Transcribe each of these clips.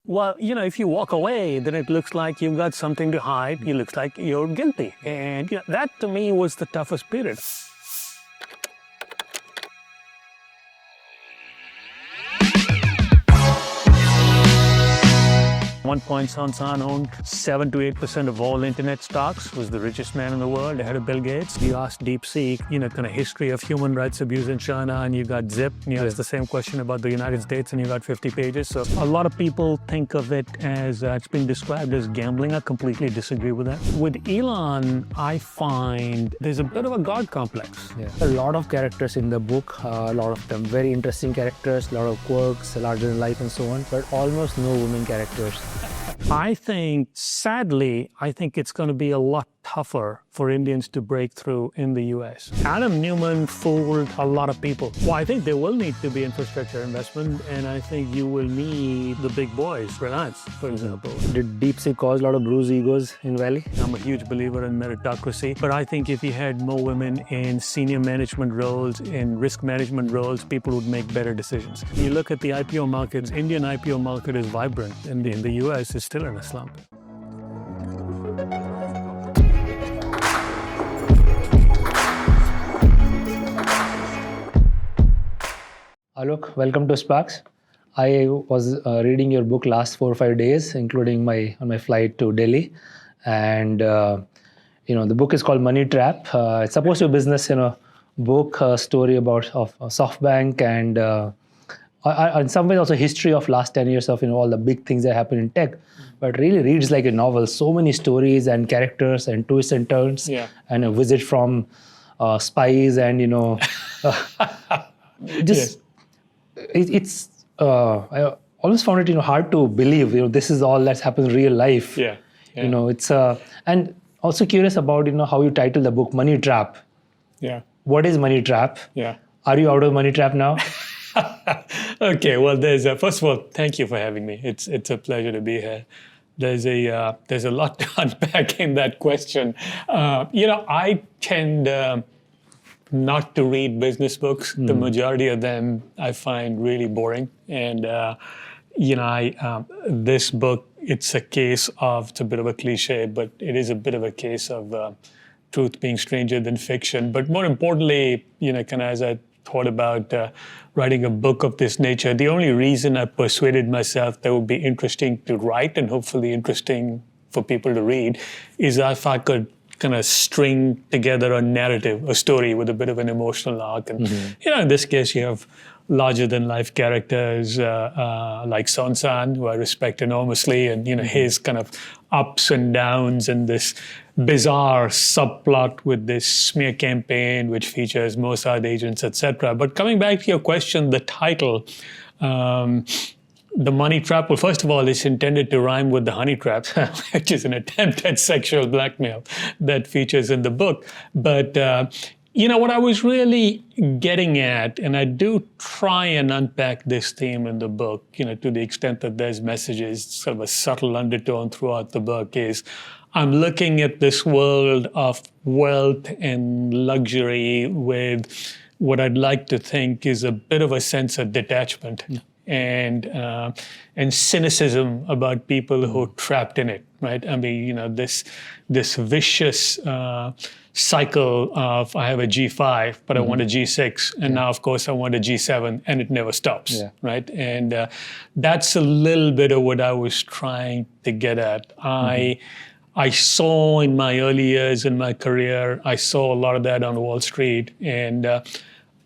Well, if you walk away, then it looks like you've got something to hide. It looks like you're guilty. And that to me was the toughest period. At one point, Son owned 7 to 8% of all internet stocks, was the richest man in the world, ahead of Bill Gates. You asked DeepSeek, kind of history of human rights abuse in China, and you got Zip. It's the same question about the United States, and you got 50 pages. So a lot of people think of it as it's been described as gambling. I completely disagree with that. With Elon, I find there's a bit of a God complex. Yeah. A lot of characters in the book, a lot of them very interesting characters, a lot of quirks, larger than life and so on, but almost no women characters. I think, sadly, it's going to be a lot tougher for Indians to break through in the US. Adam Newman fooled a lot of people. Well, I think there will need to be infrastructure investment, and I think you will need the big boys, Reliance, for example. Did DeepSeek cause a lot of bruised egos in Valley? I'm a huge believer in meritocracy, but I think if you had more women in senior management roles, in risk management roles, people would make better decisions. You look at the IPO markets, Indian IPO market is vibrant, and in the US is still in a slump. Alok, welcome to SparX. I was reading your book last 4 or 5 days, including on my flight to Delhi. And, the book is called Money Trap. It's supposed to be a business, book, story of SoftBank and in some ways also history of last 10 years of, all the big things that happen in tech. But really reads like a novel. So many stories and characters and twists and turns. Yeah. And a visit from spies and, just... Yes. I always found it hard to believe this is all that's happened in real life. Yeah. It's and also curious about how you title the book Money Trap. Yeah. What is Money Trap? Yeah. Are you out of Money Trap now? Okay. Well, first of all, thank you for having me. It's a pleasure to be here. There's a lot to unpack in that question. I tend not to read business books. The majority of them I find really boring. And, this book, it's a bit of a cliche, but it is a bit of a case of truth being stranger than fiction. But more importantly, as I thought about writing a book of this nature, the only reason I persuaded myself that would be interesting to write and hopefully interesting for people to read is if I could kind of string together a narrative, a story with a bit of an emotional arc. And, in this case, you have larger than life characters like Son, who I respect enormously, and, his kind of ups and downs and this bizarre subplot with this smear campaign, which features Mossad agents, etc. But coming back to your question, the title, The Money Trap, well, first of all, it's intended to rhyme with the honey trap, which is an attempt at sexual blackmail that features in the book. But, what I was really getting at, and I do try and unpack this theme in the book, to the extent that there's messages, sort of a subtle undertone throughout the book, is I'm looking at this world of wealth and luxury with what I'd like to think is a bit of a sense of detachment. Yeah. And cynicism about people who are trapped in it, right? I mean, this vicious cycle of I have a G5, but I want a G6, and now, of course, I want a G7, and it never stops, right? And that's a little bit of what I was trying to get at. I saw in my early years in my career, I saw a lot of that on Wall Street, and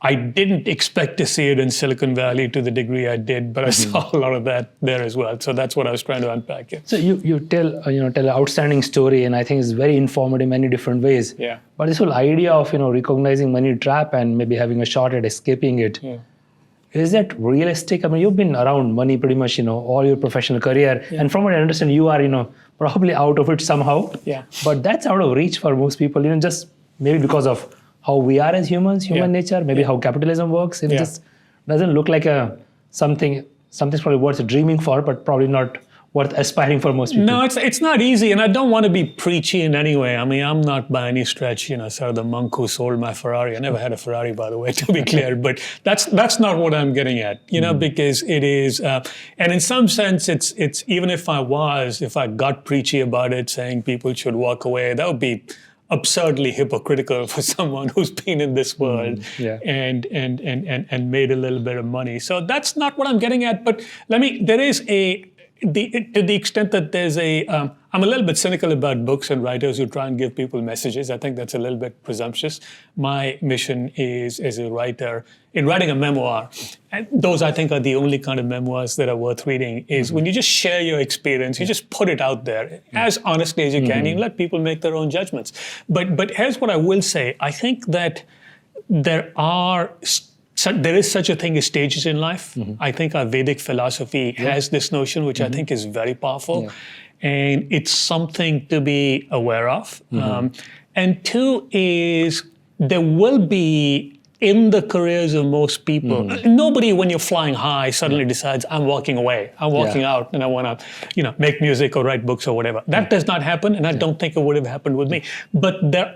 I didn't expect to see it in Silicon Valley to the degree I did, but I saw a lot of that there as well. So that's what I was trying to unpack here. So you tell an outstanding story, and I think it's very informative in many different ways. Yeah. But this whole idea of recognizing money trap and maybe having a shot at escaping it, is that realistic? I mean, you've been around money pretty much all your professional career, and from what I understand, you are probably out of it somehow. Yeah. But that's out of reach for most people. Just maybe because of how we are as humans, human nature, maybe how capitalism works. It just doesn't look like something's probably worth dreaming for, but probably not worth aspiring for most people. No, it's not easy, and I don't want to be preachy in any way. I mean, I'm not by any stretch, sort of the monk who sold my Ferrari. I never had a Ferrari, by the way, to be clear. But that's not what I'm getting at, because it is, and in some sense, it's even if I got preachy about it, saying people should walk away, that would be absurdly hypocritical for someone who's been in this world and made a little bit of money. So that's not what I'm getting at. But there is to the extent that there's I'm a little bit cynical about books and writers who try and give people messages. I think that's a little bit presumptuous. My mission is, as a writer, in writing a memoir, and those I think are the only kind of memoirs that are worth reading, is when you just share your experience, you just put it out there as honestly as you can, you let people make their own judgments. But here's what I will say. I think that there is such a thing as stages in life. I think our Vedic philosophy has this notion, which I think is very powerful. And it's something to be aware of. And two is there will be, in the careers of most people, nobody, when you're flying high, suddenly decides, I'm walking away, I'm walking out, and I want to make music or write books or whatever. That does not happen, and I don't think it would have happened with me. But there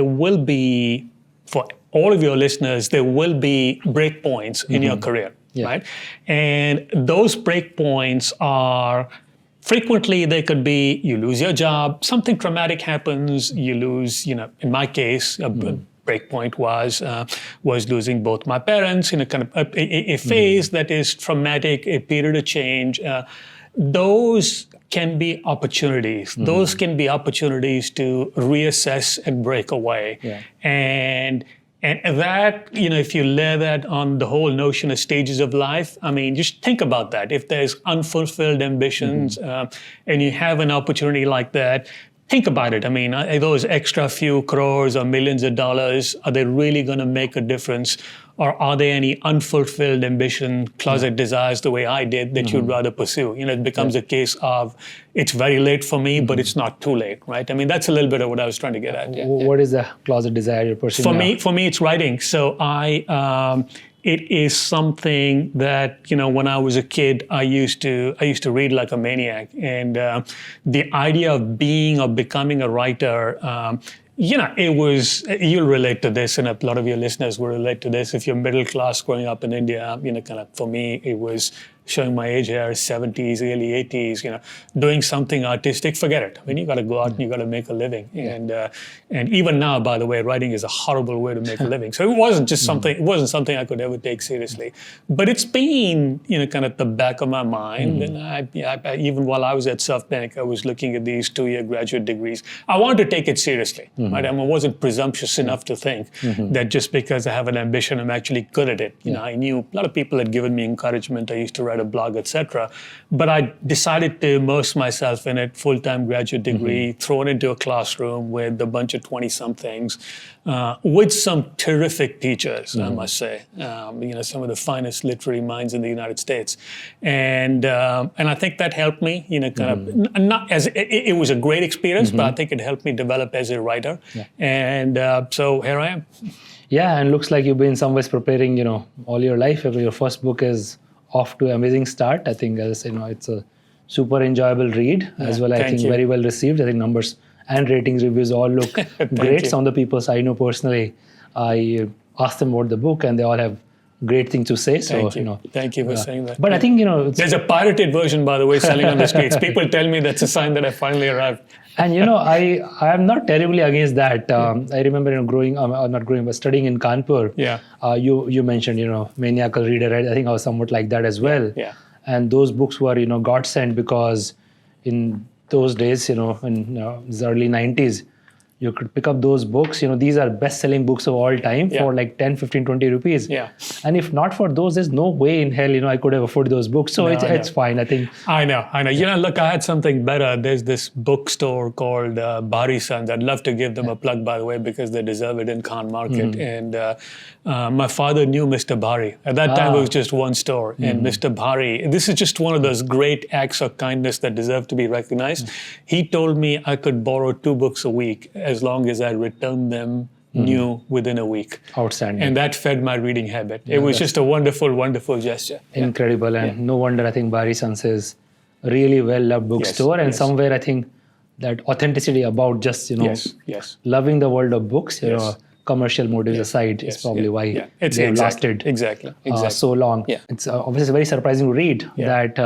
will be, for all of your listeners, there will be breakpoints in your career, right? And those breakpoints are, frequently they could be, you lose your job, something traumatic happens, you lose, in my case, a breakpoint was losing both my parents in a kind of a phase that is traumatic, a period of change. Those can be opportunities. Those can be opportunities to reassess and break away. And that, if you lay that on the whole notion of stages of life, I mean, just think about that. If there's unfulfilled ambitions and you have an opportunity like that, think about it. I mean, are those extra few crores or millions of dollars, are they really going to make a difference? Or are there any unfulfilled ambition, closet desires, the way I did, that you'd rather pursue? It becomes a case of, it's very late for me, but it's not too late, right? I mean, that's a little bit of what I was trying to get at. What is the closet desire you're pursuing For me, it's writing. So it is something that, when I was a kid, I used to read like a maniac. And the idea of being or becoming a writer, it was, you'll relate to this, and a lot of your listeners will relate to this. If you're middle class growing up in India, kind of, for me, it was, showing my age here, 70s, early 80s, doing something artistic, forget it. I mean, you got to go out and you got to make a living. And even now, by the way, writing is a horrible way to make a living. So it wasn't just something, it wasn't something I could ever take seriously. But it's been, kind of the back of my mind. And I, even while I was at SoftBank, I was looking at these 2-year graduate degrees. I wanted to take it seriously, right? I wasn't presumptuous enough to think that just because I have an ambition, I'm actually good at it. I knew a lot of people had given me encouragement. I used to write a blog, etc. But I decided to immerse myself in it, full-time graduate degree, thrown into a classroom with a bunch of 20-somethings, with some terrific teachers, I must say. Some of the finest literary minds in the United States, and I think that helped me. Not as it was a great experience, but I think it helped me develop as a writer. And so here I am. Yeah, and looks like you've been in some ways preparing, all your life. Your first book is off to an amazing start. I think, as it's a super enjoyable read as well. I think very well received. I think numbers and ratings, reviews all look great. Some of the people I know personally, I asked them about the book, and they all have great things to say. So thank you for saying that. But I think there's a pirated version, by the way, selling on the streets. People tell me that's a sign that I finally arrived. And I am not terribly against that. I remember studying in Kanpur. You mentioned maniacal reader, right? I think I was somewhat like that as well. And those books were godsend, because in those days, in the early 90s, you could pick up those books. These are best-selling books of all time for like 10, 15, 20 rupees. And if not for those, there's no way in hell, I could have afforded those books. So it's fine, I think. I know. Look, I had something better. There's this bookstore called Bahri Sons. I'd love to give them a plug, by the way, because they deserve it in Khan Market. And my father knew Mr. Bahri. At that time, it was just one store. And Mr. Bahri, this is just one of those great acts of kindness that deserve to be recognized. He told me I could borrow 2 books a week as long as I returned them new within a week. Outstanding. And that fed my reading habit. It was just a wonderful, wonderful gesture. Incredible. And no wonder I think Bahri Sons is really well-loved bookstore, and yes. somewhere I think that authenticity about just Yes. loving the world of books, Yes. Commercial motives aside, is probably why they have lasted exactly. so long. Yeah. It's obviously very surprising to read that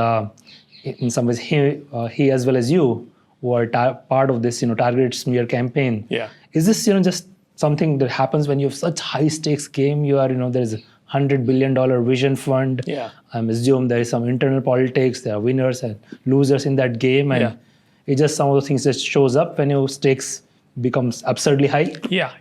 in some ways he as well as you were part of this targeted smear campaign. Yeah. Is this just something that happens when you have such high stakes game? You are there's a $100 billion vision fund. Yeah. I'm assume there is some internal politics. There are winners and losers in that game, and it's just some of the things that shows up when your stakes becomes absurdly high. Yeah,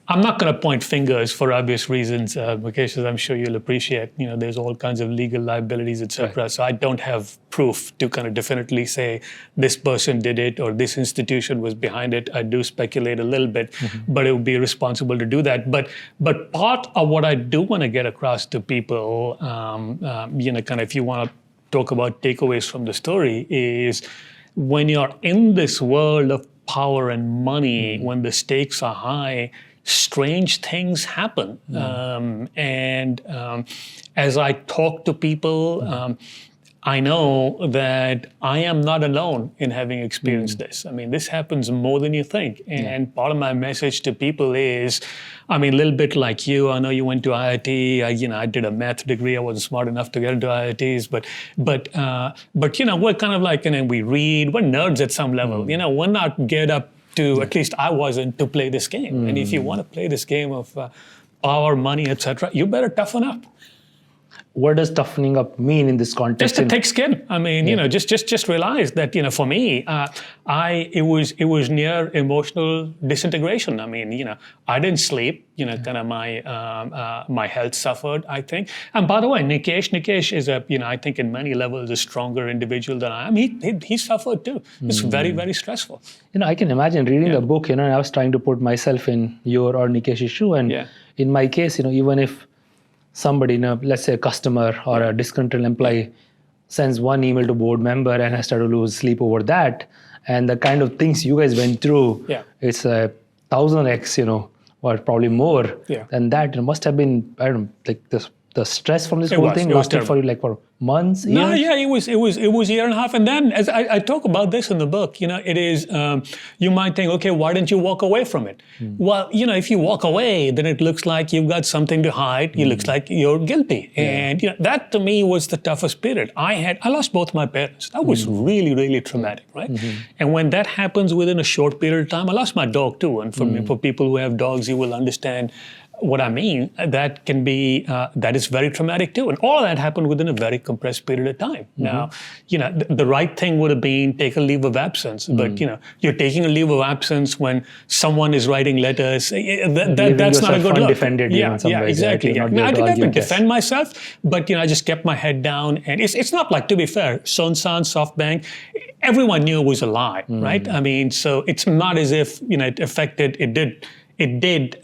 I'm not going to point fingers for obvious reasons, Mukesh, as I'm sure you'll appreciate. There's all kinds of legal liabilities, etc. Right. So I don't have proof to kind of definitely say this person did it or this institution was behind it. I do speculate a little bit, but it would be irresponsible to do that. But part of what I do want to get across to people, kind of if you want to talk about takeaways from the story, is when you're in this world of power and money, when the stakes are high, strange things happen. As I talk to people, I know that I am not alone in having experienced this. I mean, this happens more than you think. And part of my message to people is, a little bit like you. I know you went to IIT. I did a math degree. I wasn't smart enough to get into IITs, but we're kind of like, we read. We're nerds at some level. We're not geared up to, at least I wasn't, to play this game. And if you want to play this game of power, money, etc., you better toughen up. What does toughening up mean in this context? Just a thick skin. Just realize that for me, it was near emotional disintegration. I didn't sleep. Kind of my health suffered, I think. And by the way, Nikesh is I think in many levels a stronger individual than I am. He suffered too. It's very, very stressful. I can imagine reading the book. And I was trying to put myself in your or Nikesh's shoe, and in my case, even if somebody, let's say a customer or a disgruntled employee, sends one email to board member and I start to lose sleep over that, and the kind of things you guys went through, it's 1,000x, or probably more than that. It must have been, I don't know, like the stress from this whole thing lasted for you for months, years? No, it was a year and a half. And then, as I talk about this in the book, it is, you might think, okay, why didn't you walk away from it? Well, if you walk away, then it looks like you've got something to hide. It looks like you're guilty. And that to me was the toughest period. I lost both my parents. That was really, really traumatic, right? And when that happens within a short period of time, I lost my dog too. And for people who have dogs, you will understand what I mean. That can be, that is very traumatic too. And all of that happened within a very compressed period of time. Now, the right thing would have been take a leave of absence. But, you're taking a leave of absence when someone is writing letters. That's not a good look. Undefended, exactly. Right? I didn't have to defend myself, but, I just kept my head down. And it's not like, to be fair, Son, SoftBank, everyone knew it was a lie, right? So it's not as if, it affected, it did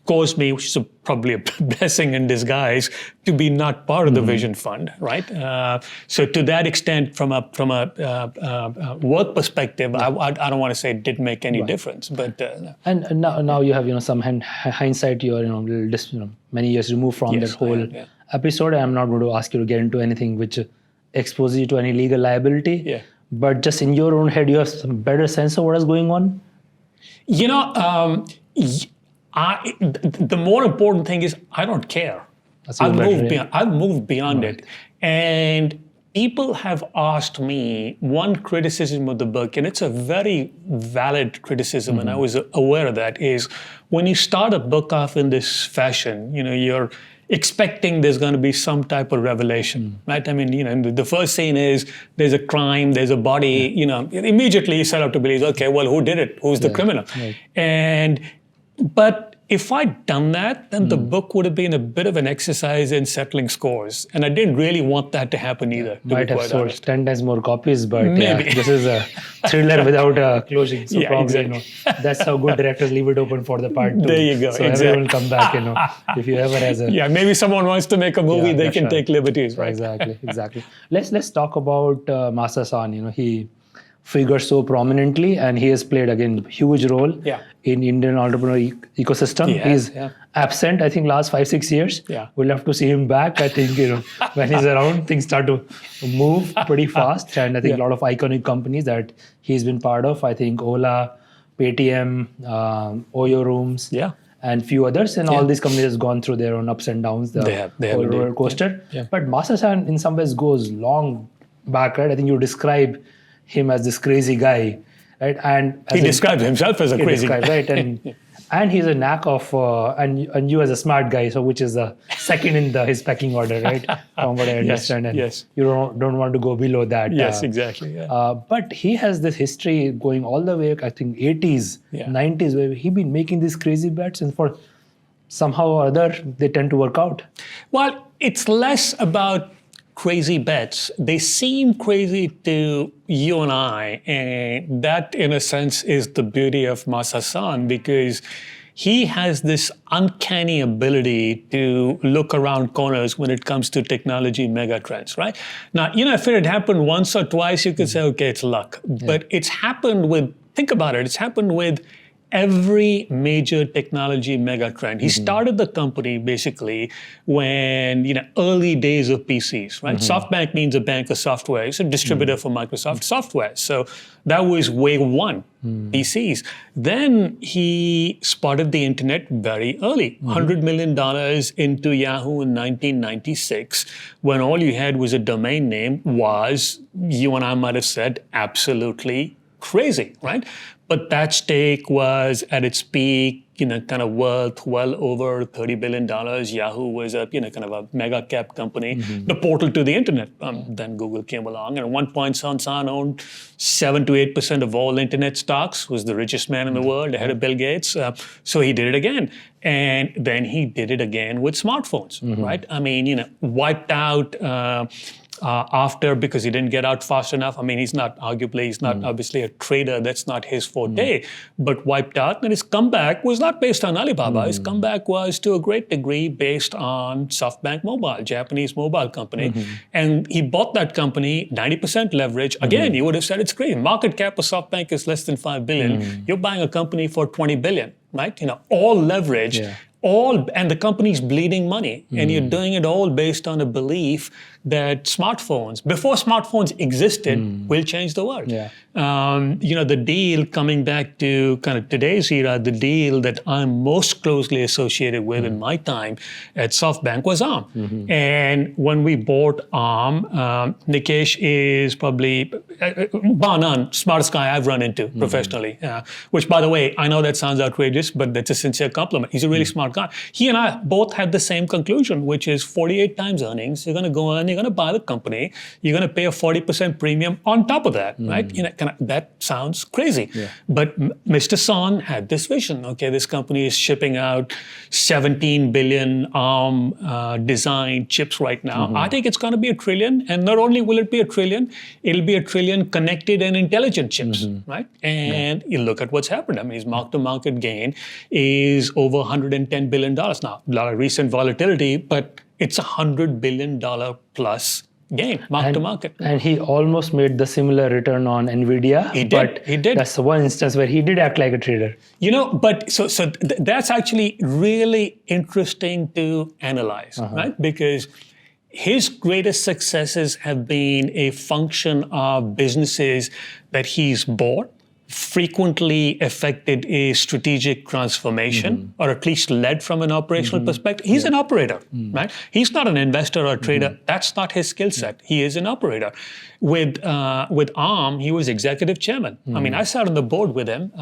cause me, which is probably a blessing in disguise, to be not part of the Vision Fund, right? So to that extent, from a work perspective, I don't want to say it didn't make any difference, but and now you have some hindsight. You're many years removed from that whole episode. I'm not going to ask you to get into anything which exposes you to any legal liability. But just in your own head, you have some better sense of what is going on. The more important thing is I don't care. I've moved beyond it. And people have asked me one criticism of the book, and it's a very valid criticism, and I was aware of that, is when you start a book off in this fashion, you're expecting there's going to be some type of revelation, right? The first scene is there's a crime, there's a body, immediately you set out to believe, okay, well, who did it? Who's the criminal? Right. But if I'd done that, then the book would have been a bit of an exercise in settling scores. And I didn't really want that to happen either. Might have sold 10 times more copies, but this is a thriller without a closing. So probably, that's how good directors leave it open for the part 2. There you go. So everyone will come back, if you ever has a... maybe someone wants to make a movie, they can take liberties, right? Exactly. Let's talk about Masayoshi Son. He figure so prominently, and he has played again huge role in Indian entrepreneur ecosystem. He's absent, I think, last 5-6 years. We'll have to see him back. I think when he's around, things start to move pretty fast, and I think a lot of iconic companies that he's been part of. I think Ola, Paytm, Oyo Rooms, and few others, and all these companies have gone through their own ups and downs. They have roller coaster. But Masa-san in some ways goes long back, right? I think you describe him as this crazy guy, right? And he describes himself as a crazy guy, right? And and he's a knack of and you as a smart guy, so which is the second in his pecking order, right? From what I understand, and you don't want to go below that. Yes, exactly. But he has this history going all the way, I think, 80s, 90s, where he been making these crazy bets, and for somehow or other they tend to work out. Well, it's less about crazy bets. They seem crazy to you and I, and that in a sense is the beauty of Masa-san, because he has this uncanny ability to look around corners when it comes to technology megatrends, right? Now, if it had happened once or twice, you could say, okay, it's luck. But it's happened with, think about it, it's happened with every major technology megatrend. He started the company basically when, early days of PCs, right? SoftBank means a bank of software. It's a distributor for Microsoft software. So that was wave one, PCs. Then he spotted the internet very early, $100 million into Yahoo in 1996, when all you had was a domain name, was, you and I might have said, absolutely crazy, right? But that stake was at its peak, kind of worth well over $30 billion. Yahoo was a, kind of a mega cap company, the portal to the internet. Then Google came along, and at one point, Son owned 7 to 8% of all internet stocks, was the richest man in the world, ahead of Bill Gates. So he did it again. And then he did it again with smartphones, right? I mean, wiped out after, because he didn't get out fast enough. I mean, he's not obviously a trader. That's not his forte, but wiped out. And his comeback was not based on Alibaba. His comeback was to a great degree based on SoftBank Mobile, Japanese mobile company. And he bought that company, 90% leverage. Again, you would have said it's great. Market cap of SoftBank is less than 5 billion. You're buying a company for 20 billion, right? All leverage. And the company's bleeding money, and you're doing it all based on a belief that smartphones, before smartphones existed, will change the world. The deal, coming back to kind of today's era, the deal that I'm most closely associated with in my time at SoftBank was Arm. And when we bought Arm, Mukesh is probably, bar none, smartest guy I've run into professionally, which, by the way, I know that sounds outrageous, but that's a sincere compliment. He's a really smart guy. He and I both had the same conclusion, which is 48 times earnings. You're going to go in, you're going to buy the company, you're going to pay a 40% premium on top of that, right? That sounds crazy. But Mr. Son had this vision. Okay, this company is shipping out 17 billion ARM designed chips right now. I think it's going to be $1 trillion. And not only will it be $1 trillion, it'll be $1 trillion connected and intelligent chips, right? And you look at what's happened. I mean, his mark-to-market gain is over $110 billion. Now, a lot of recent volatility, but it's $100 billion plus gain, mark to market. And he almost made the similar return on Nvidia. He did. That's one instance where he did act like a trader. But that's actually really interesting to analyze, right? Because his greatest successes have been a function of businesses that he's bought, frequently affected a strategic transformation, or at least led from an operational perspective. He's an operator, right? He's not an investor or a trader. That's not his skill set. He is an operator. With Arm, he was executive chairman. I mean, I sat on the board with him.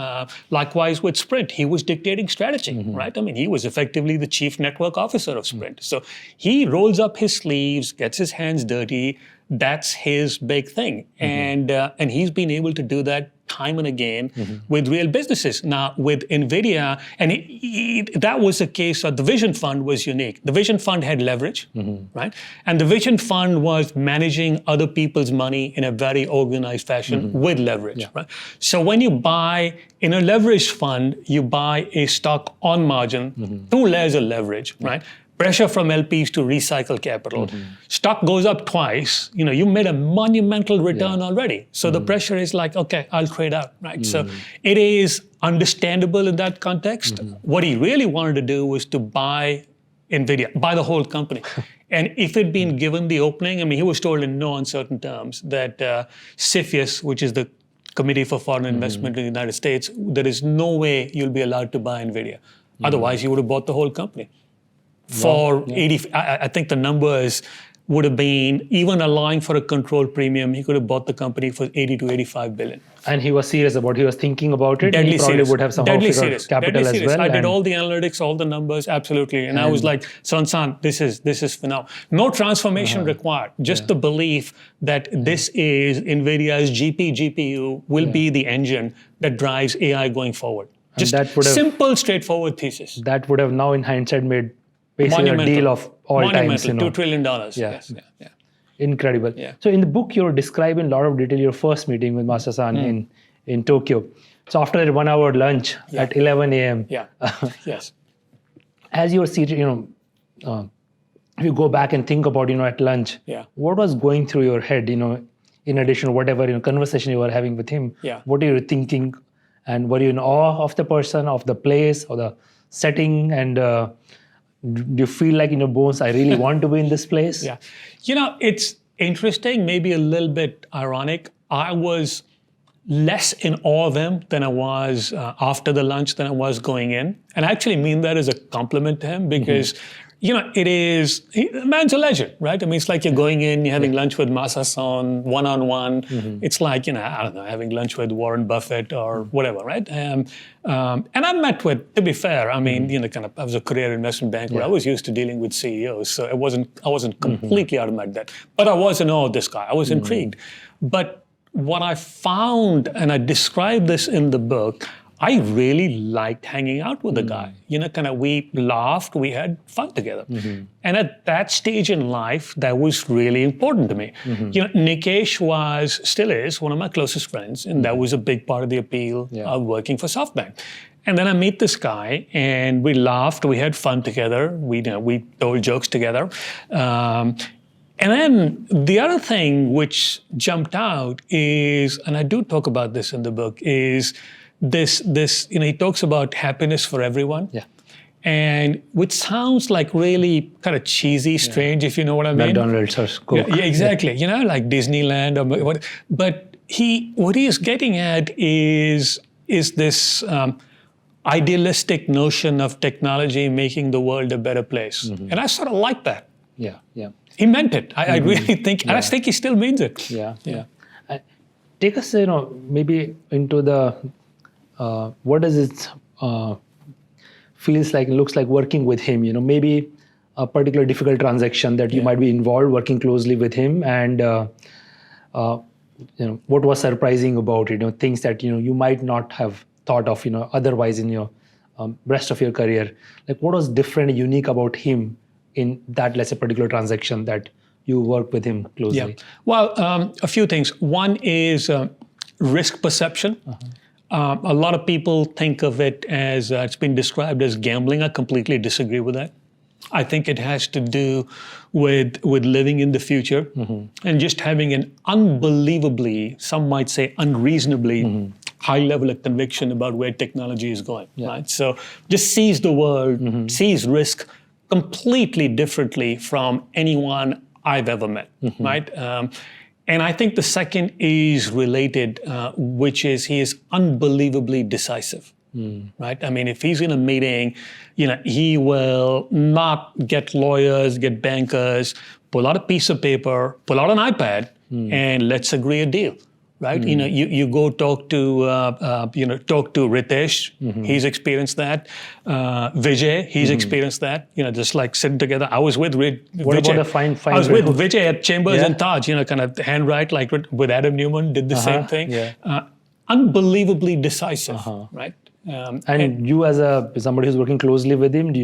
Likewise with Sprint, he was dictating strategy, right? I mean, he was effectively the chief network officer of Sprint. So he rolls up his sleeves, gets his hands dirty. That's his big thing. And he's been able to do that time and again with real businesses. Now, with NVIDIA, and that was the case, the Vision Fund was unique. The Vision Fund had leverage, right? And the Vision Fund was managing other people's money in a very organized fashion with leverage, right? So when you buy, in a leveraged fund, you buy a stock on margin, 2 layers of leverage, right? pressure from LPs to recycle capital. Stock goes up twice. You made a monumental return already. So the pressure is like, okay, I'll trade out, right? So it is understandable in that context. What he really wanted to do was to buy NVIDIA, buy the whole company. And if it'd been given the opening, he was told in no uncertain terms that CFIUS, which is the Committee for Foreign Investment in the United States, there is no way you'll be allowed to buy NVIDIA. Otherwise, you would have bought the whole company. For 80, I think the numbers would have been, even allowing for a control premium, he could have bought the company for 80 to 85 billion. And he was serious about it. He was thinking about it. Deadly he probably serious. would have somehow Deadly figured serious. capital Deadly as serious. well. I did all the analytics, all the numbers, absolutely. And I was like, Son, this is phenomenal. No transformation required. Just the belief that this is NVIDIA's GPU will be the engine that drives AI going forward. Just simple, straightforward thesis. That would have now, in hindsight, made basically a deal of all times. $2 trillion. Yes. Incredible. Yeah. So in the book, you're describing in a lot of detail your first meeting with Masayoshi in Tokyo. So after that 1 hour lunch at 11 a.m. Yeah. Yes. As you were seated, if you go back and think about, at lunch, what was going through your head, in addition to whatever conversation you were having with him? Yeah. What are you thinking? And were you in awe of the person, of the place, or the setting? And do you feel like in your bones, I really want to be in this place? Yeah. It's interesting, maybe a little bit ironic. I was less in awe of him than I was after the lunch than I was going in. And I actually mean that as a compliment to him because, the man's a legend, right? It's like you're going in, you're having lunch with Masayoshi Son, one-on-one. It's like, I don't know, having lunch with Warren Buffett or whatever, right? And I met with, to be fair, I was a career investment banker. I was used to dealing with CEOs, so I wasn't completely out of my depth. But I was in awe of this guy. I was intrigued. But what I found, and I described this in the book, I really liked hanging out with the guy. We laughed, we had fun together. And at that stage in life, that was really important to me. Nikesh still is one of my closest friends, and that was a big part of the appeal of working for SoftBank. And then I meet this guy, and we laughed, we had fun together, we told jokes together. And then the other thing which jumped out is, and I do talk about this in the book, is this he talks about happiness for everyone. Yeah. And which sounds like really kind of cheesy, strange, if you know what I mean. McDonald's or Coke. Yeah, exactly. Like Disneyland or what. But what he is getting at is this idealistic notion of technology making the world a better place. And I sort of like that. Yeah. He meant it. I really think, and I think he still means it. Yeah. Take us, maybe into the, what does it feels like, looks like working with him, maybe a particular difficult transaction that you might be involved working closely with him, and what was surprising about it, things that you might not have thought of otherwise in your rest of your career. Like what was different and unique about him in that, let's say, particular transaction that you work with him closely? Yeah. Well, a few things. One is risk perception. A lot of people think of it as, it's been described as gambling. I completely disagree with that. I think it has to do with living in the future and just having an unbelievably, some might say unreasonably, high level of conviction about where technology is going. Right? So just sees the world, sees risk completely differently from anyone I've ever met. Right? And I think the second is related, which is he is unbelievably decisive. Right? If he's in a meeting, he will not get lawyers, get bankers, pull out a piece of paper, pull out an iPad, and let's agree a deal. Right? You go talk to Ritesh. He's experienced that. Vijay, he's experienced that. Just like sitting together. I was with Vijay. What about the fine? I was with Vijay at Chambers and Taj. Kind of handwrite like with Adam Newman. Did the same thing. Unbelievably decisive. Right? And you, as somebody who's working closely with him, do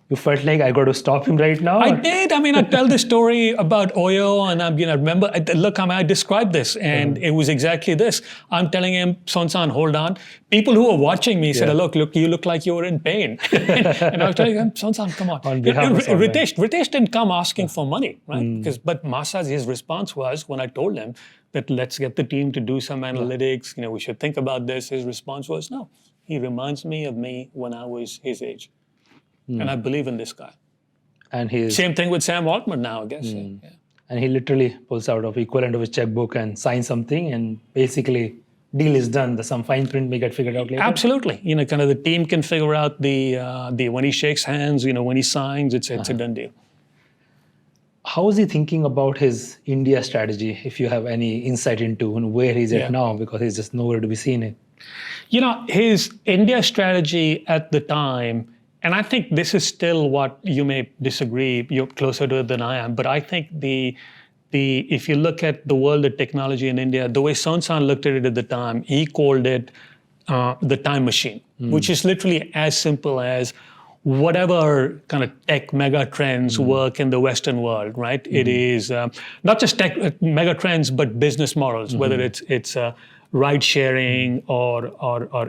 you you felt like I got to stop him right now? I did. I mean, I tell the story about Oyo, and I remember. Look, I described this, and it was exactly this. I'm telling him, Son, hold on. People who were watching me said, "Look, you look like you were in pain." and I was telling him, Son, come on. On behalf of Ritesh didn't come asking for money, right? But Masa's his response was when I told him that let's get the team to do some analytics. We should think about this. His response was, no. He reminds me of me when I was his age. And I believe in this guy. And same thing with Sam Altman now, I guess. Yeah. And he literally pulls out of equivalent of his checkbook and signs something, and basically deal is done. Some fine print may get figured out later. Absolutely. Kind of the team can figure out the when he shakes hands, when he signs, it's a done deal. How is he thinking about his India strategy? If you have any insight into where he's at now, because he's just nowhere to be seen. His India strategy at the time, and I think this is still what you may disagree, you're closer to it than I am, but I think if you look at the world of technology in India, the way Son looked at it at the time, he called it the time machine, which is literally as simple as whatever kind of tech mega trends work in the Western world, right? It is not just tech mega trends, but business models, whether it's ride sharing or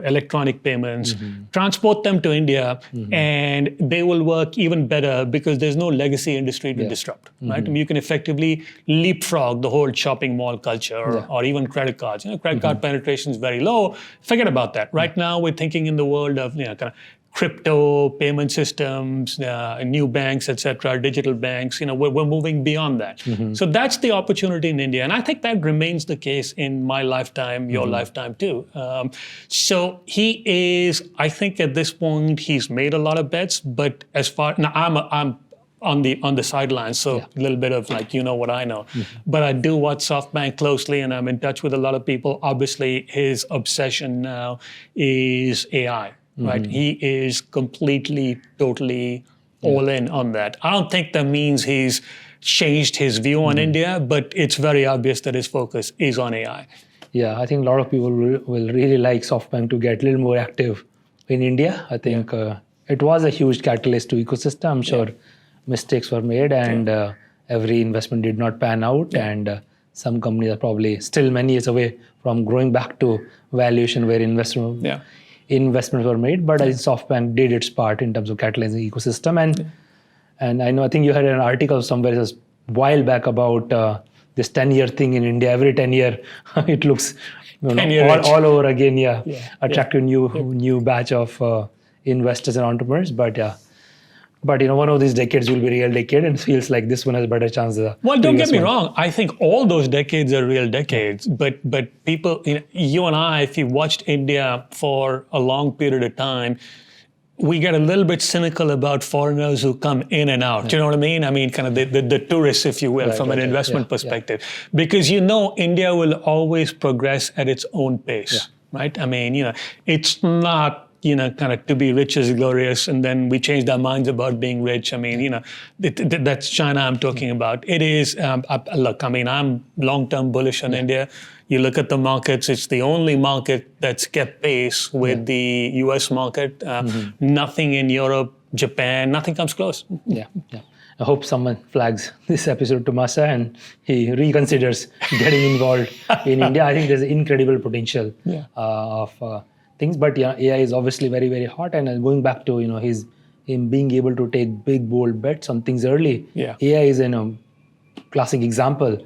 electronic payments, transport them to India, and they will work even better because there's no legacy industry to disrupt, right? I mean, you can effectively leapfrog the whole shopping mall culture or even credit cards. Credit card penetration is very low. Forget about that. Right now, we're thinking in the world of kind of crypto payment systems, new banks, et cetera, digital banks. We're moving beyond that. So that's the opportunity in India, and I think that remains the case in my lifetime, your lifetime too. So he is. I think at this point he's made a lot of bets, but as far now, I'm on the sidelines, so a little bit of like what I know, but I do watch SoftBank closely, and I'm in touch with a lot of people. Obviously, his obsession now is AI. Right, he is completely, totally all in on that. I don't think that means he's changed his view on India, but it's very obvious that his focus is on AI. Yeah, I think a lot of people will really like SoftBank to get a little more active in India. I think it was a huge catalyst to ecosystem. I'm sure mistakes were made, and every investment did not pan out, and some companies are probably still many years away from growing back to valuation where investments were made, but I think SoftBank did its part in terms of catalyzing the ecosystem. And I think you had an article somewhere just a while back about this 10-year thing in India. Every 10 year, it looks all over again. Attractive new batch of investors and entrepreneurs. But one of these decades will be real decade, and it feels like this one has a better chance. Well, don't get me wrong. I think all those decades are real decades. But people, you and I, if you watched India for a long period of time, we get a little bit cynical about foreigners who come in and out. Do you know what I mean? I mean, kind of the tourists, if you will, from an investment perspective. Because India will always progress at its own pace, right? I mean, it's not kind of to be rich is glorious, and then we changed our minds about being rich. I mean, that's China I'm talking about. It is, look, I mean, I'm long-term bullish on India. You look at the markets, it's the only market that's kept pace with the US market. Nothing in Europe, Japan, nothing comes close. Yeah. I hope someone flags this episode to Masa and he reconsiders getting involved in India. I think there's incredible potential of things, but AI is obviously very, very hot. And going back to him being able to take big, bold bets on things early. AI is a classic example.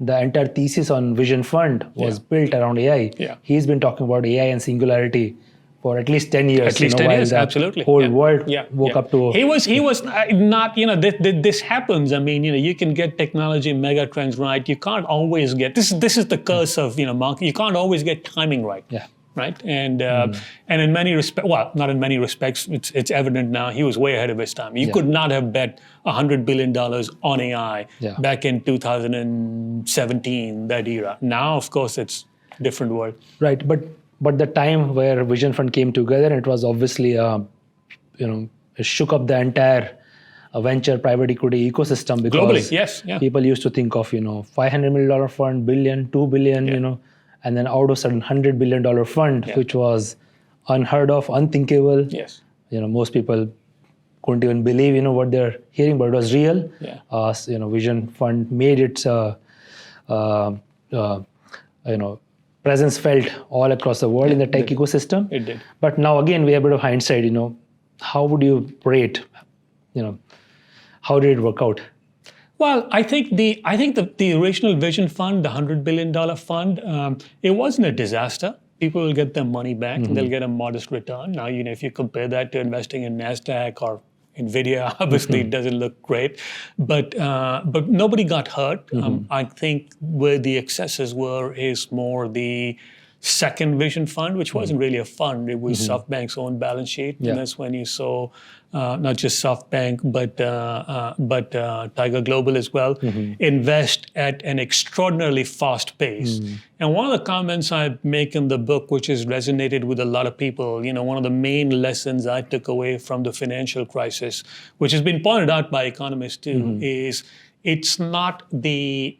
The entire thesis on Vision Fund was built around AI. He's been talking about AI and singularity for at least 10 years. At least 10 years, absolutely. Whole world woke up to. He was not. This happens. I mean, you can get technology mega trends right. You can't always get. This is the curse of market. You can't always get timing right. Right, and in many respects, well, not in many respects, it's evident now he was way ahead of his time. You could not have bet $100 billion on AI back in 2017, that era. Now, of course, it's a different world. Right, but the time where Vision Fund came together, it was obviously it shook up the entire venture private equity ecosystem, because globally, people used to think of $500 million fund, billion, $2 billion, and then out of sudden $100 billion fund, which was unheard of, unthinkable. Yes. Most people couldn't even believe, what they're hearing, but it was real. Yeah. Vision Fund made its, presence felt all across the world in the tech ecosystem. It did. But now again, we have a bit of hindsight. How would you rate? How did it work out? Well, I think the original Vision Fund, the $100 billion fund, it wasn't a disaster. People will get their money back and they'll get a modest return. Now, if you compare that to investing in NASDAQ or NVIDIA, obviously it doesn't look great, but nobody got hurt. I think where the excesses were is more the second Vision Fund, which wasn't really a fund. It was SoftBank's own balance sheet. Yeah. And that's when you saw not just SoftBank, but Tiger Global as well, invest at an extraordinarily fast pace. And one of the comments I make in the book, which has resonated with a lot of people, one of the main lessons I took away from the financial crisis, which has been pointed out by economists too, is it's not the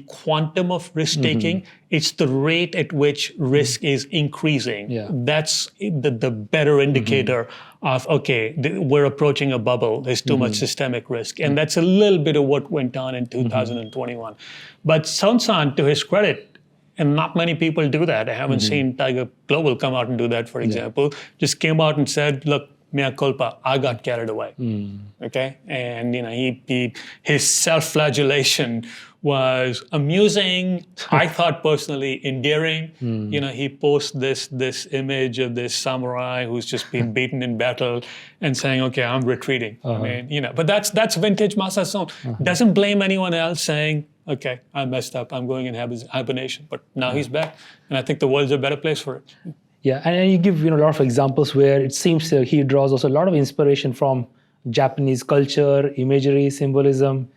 quantum of risk taking, it's the rate at which risk is increasing. Yeah. That's the better indicator of, okay, we're approaching a bubble, there's too much systemic risk. And that's a little bit of what went on in 2021. But Son, to his credit, and not many people do that. I haven't seen Tiger Global come out and do that, for example. Just came out and said, look, mea culpa, I got carried away. Okay, and his self-flagellation was amusing. I thought personally endearing. He posts this image of this samurai who's just been beaten in battle and saying, "Okay, I'm retreating." I mean, but that's vintage Masayoshi Son. Doesn't blame anyone else, saying, "Okay, I messed up. I'm going in hibernation." But now he's back, and I think the world's a better place for it. Yeah, and you give a lot of examples where it seems he draws also a lot of inspiration from Japanese culture, imagery, symbolism.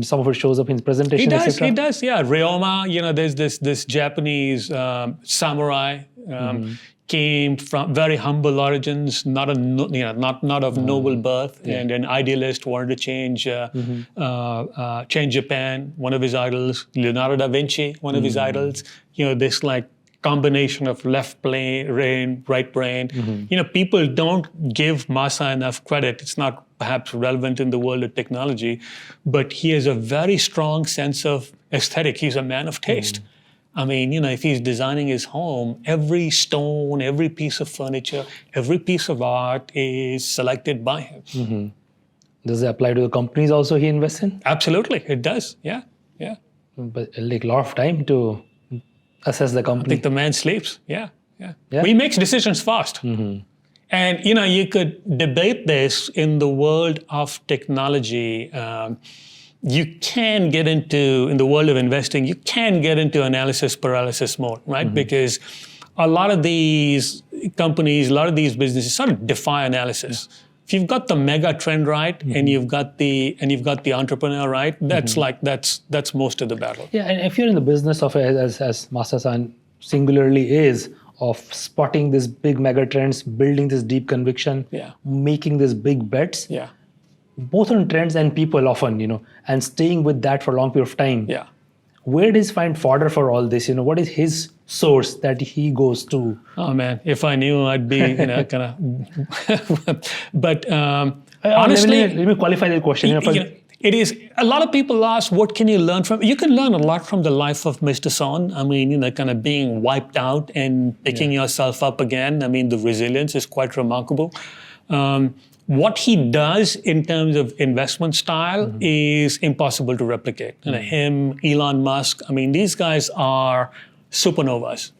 Some of it shows up in his presentation, etc. He does, yeah. Ryoma, there's this Japanese samurai, came from very humble origins, not of noble birth, and an idealist, wanted to change Japan. One of his idols, Leonardo da Vinci, one of his idols. This combination of left brain, right brain. People don't give Masa enough credit. It's not perhaps relevant in the world of technology, but he has a very strong sense of aesthetic. He's a man of taste. I mean, if he's designing his home, every stone, every piece of furniture, every piece of art is selected by him. Does it apply to the companies also he invests in? Absolutely, it does. Yeah. But it'll take a lot of time to assess the company. I think the man sleeps. Yeah. He makes decisions fast. And, you could debate this in the world of technology. You can get into, in the world of investing, you can get into analysis paralysis mode, right? Because a lot of these companies, a lot of these businesses sort of defy analysis. If you've got the mega trend right and you've got the entrepreneur right, that's that's most of the battle. Yeah, and if you're in the business of, as Masayoshi singularly is, of spotting these big mega trends, building this deep conviction, making these big bets, both on trends and people often, and staying with that for a long period of time. Yeah. Where does he find fodder for all this? What is his source that he goes to? Oh man, if I knew, I'd be kind of. But honestly, let me qualify the question. It is, a lot of people ask, what can you learn from? You can learn a lot from the life of Mr. Son. I mean, kind of being wiped out and picking yourself up again. I mean, the resilience is quite remarkable. What he does in terms of investment style is impossible to replicate. Him, Elon Musk, I mean, these guys are supernovas.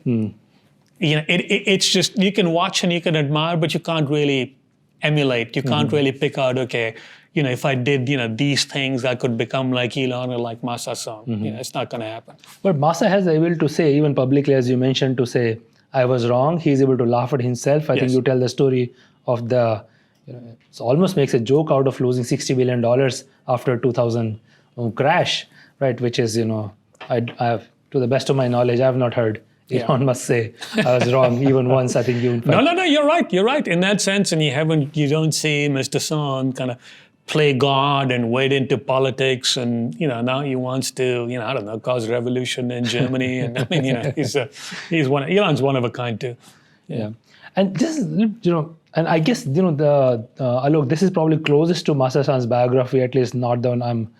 It's just, you can watch and you can admire, but you can't really emulate. You can't really pick out, okay, if I did, these things, I could become like Elon or like Masayoshi Son. It's not going to happen. But Masa has able to say, even publicly, as you mentioned, to say, I was wrong. He's able to laugh at himself. I think you tell the story of the, it almost makes a joke out of losing $60 billion after 2000 crash, right? Which is, I have, to the best of my knowledge, I have not heard Elon must say I was wrong even once. I think you. No, you're right. You're right in that sense, and you don't see Mr. Son kind of play God and wade into politics, and now he wants to I don't know, cause revolution in Germany, and I mean he's one. Elon's one of a kind too. Yeah. And this is And I guess, Alok, this is probably closest to Masayoshi Son's biography, at least not the one I'm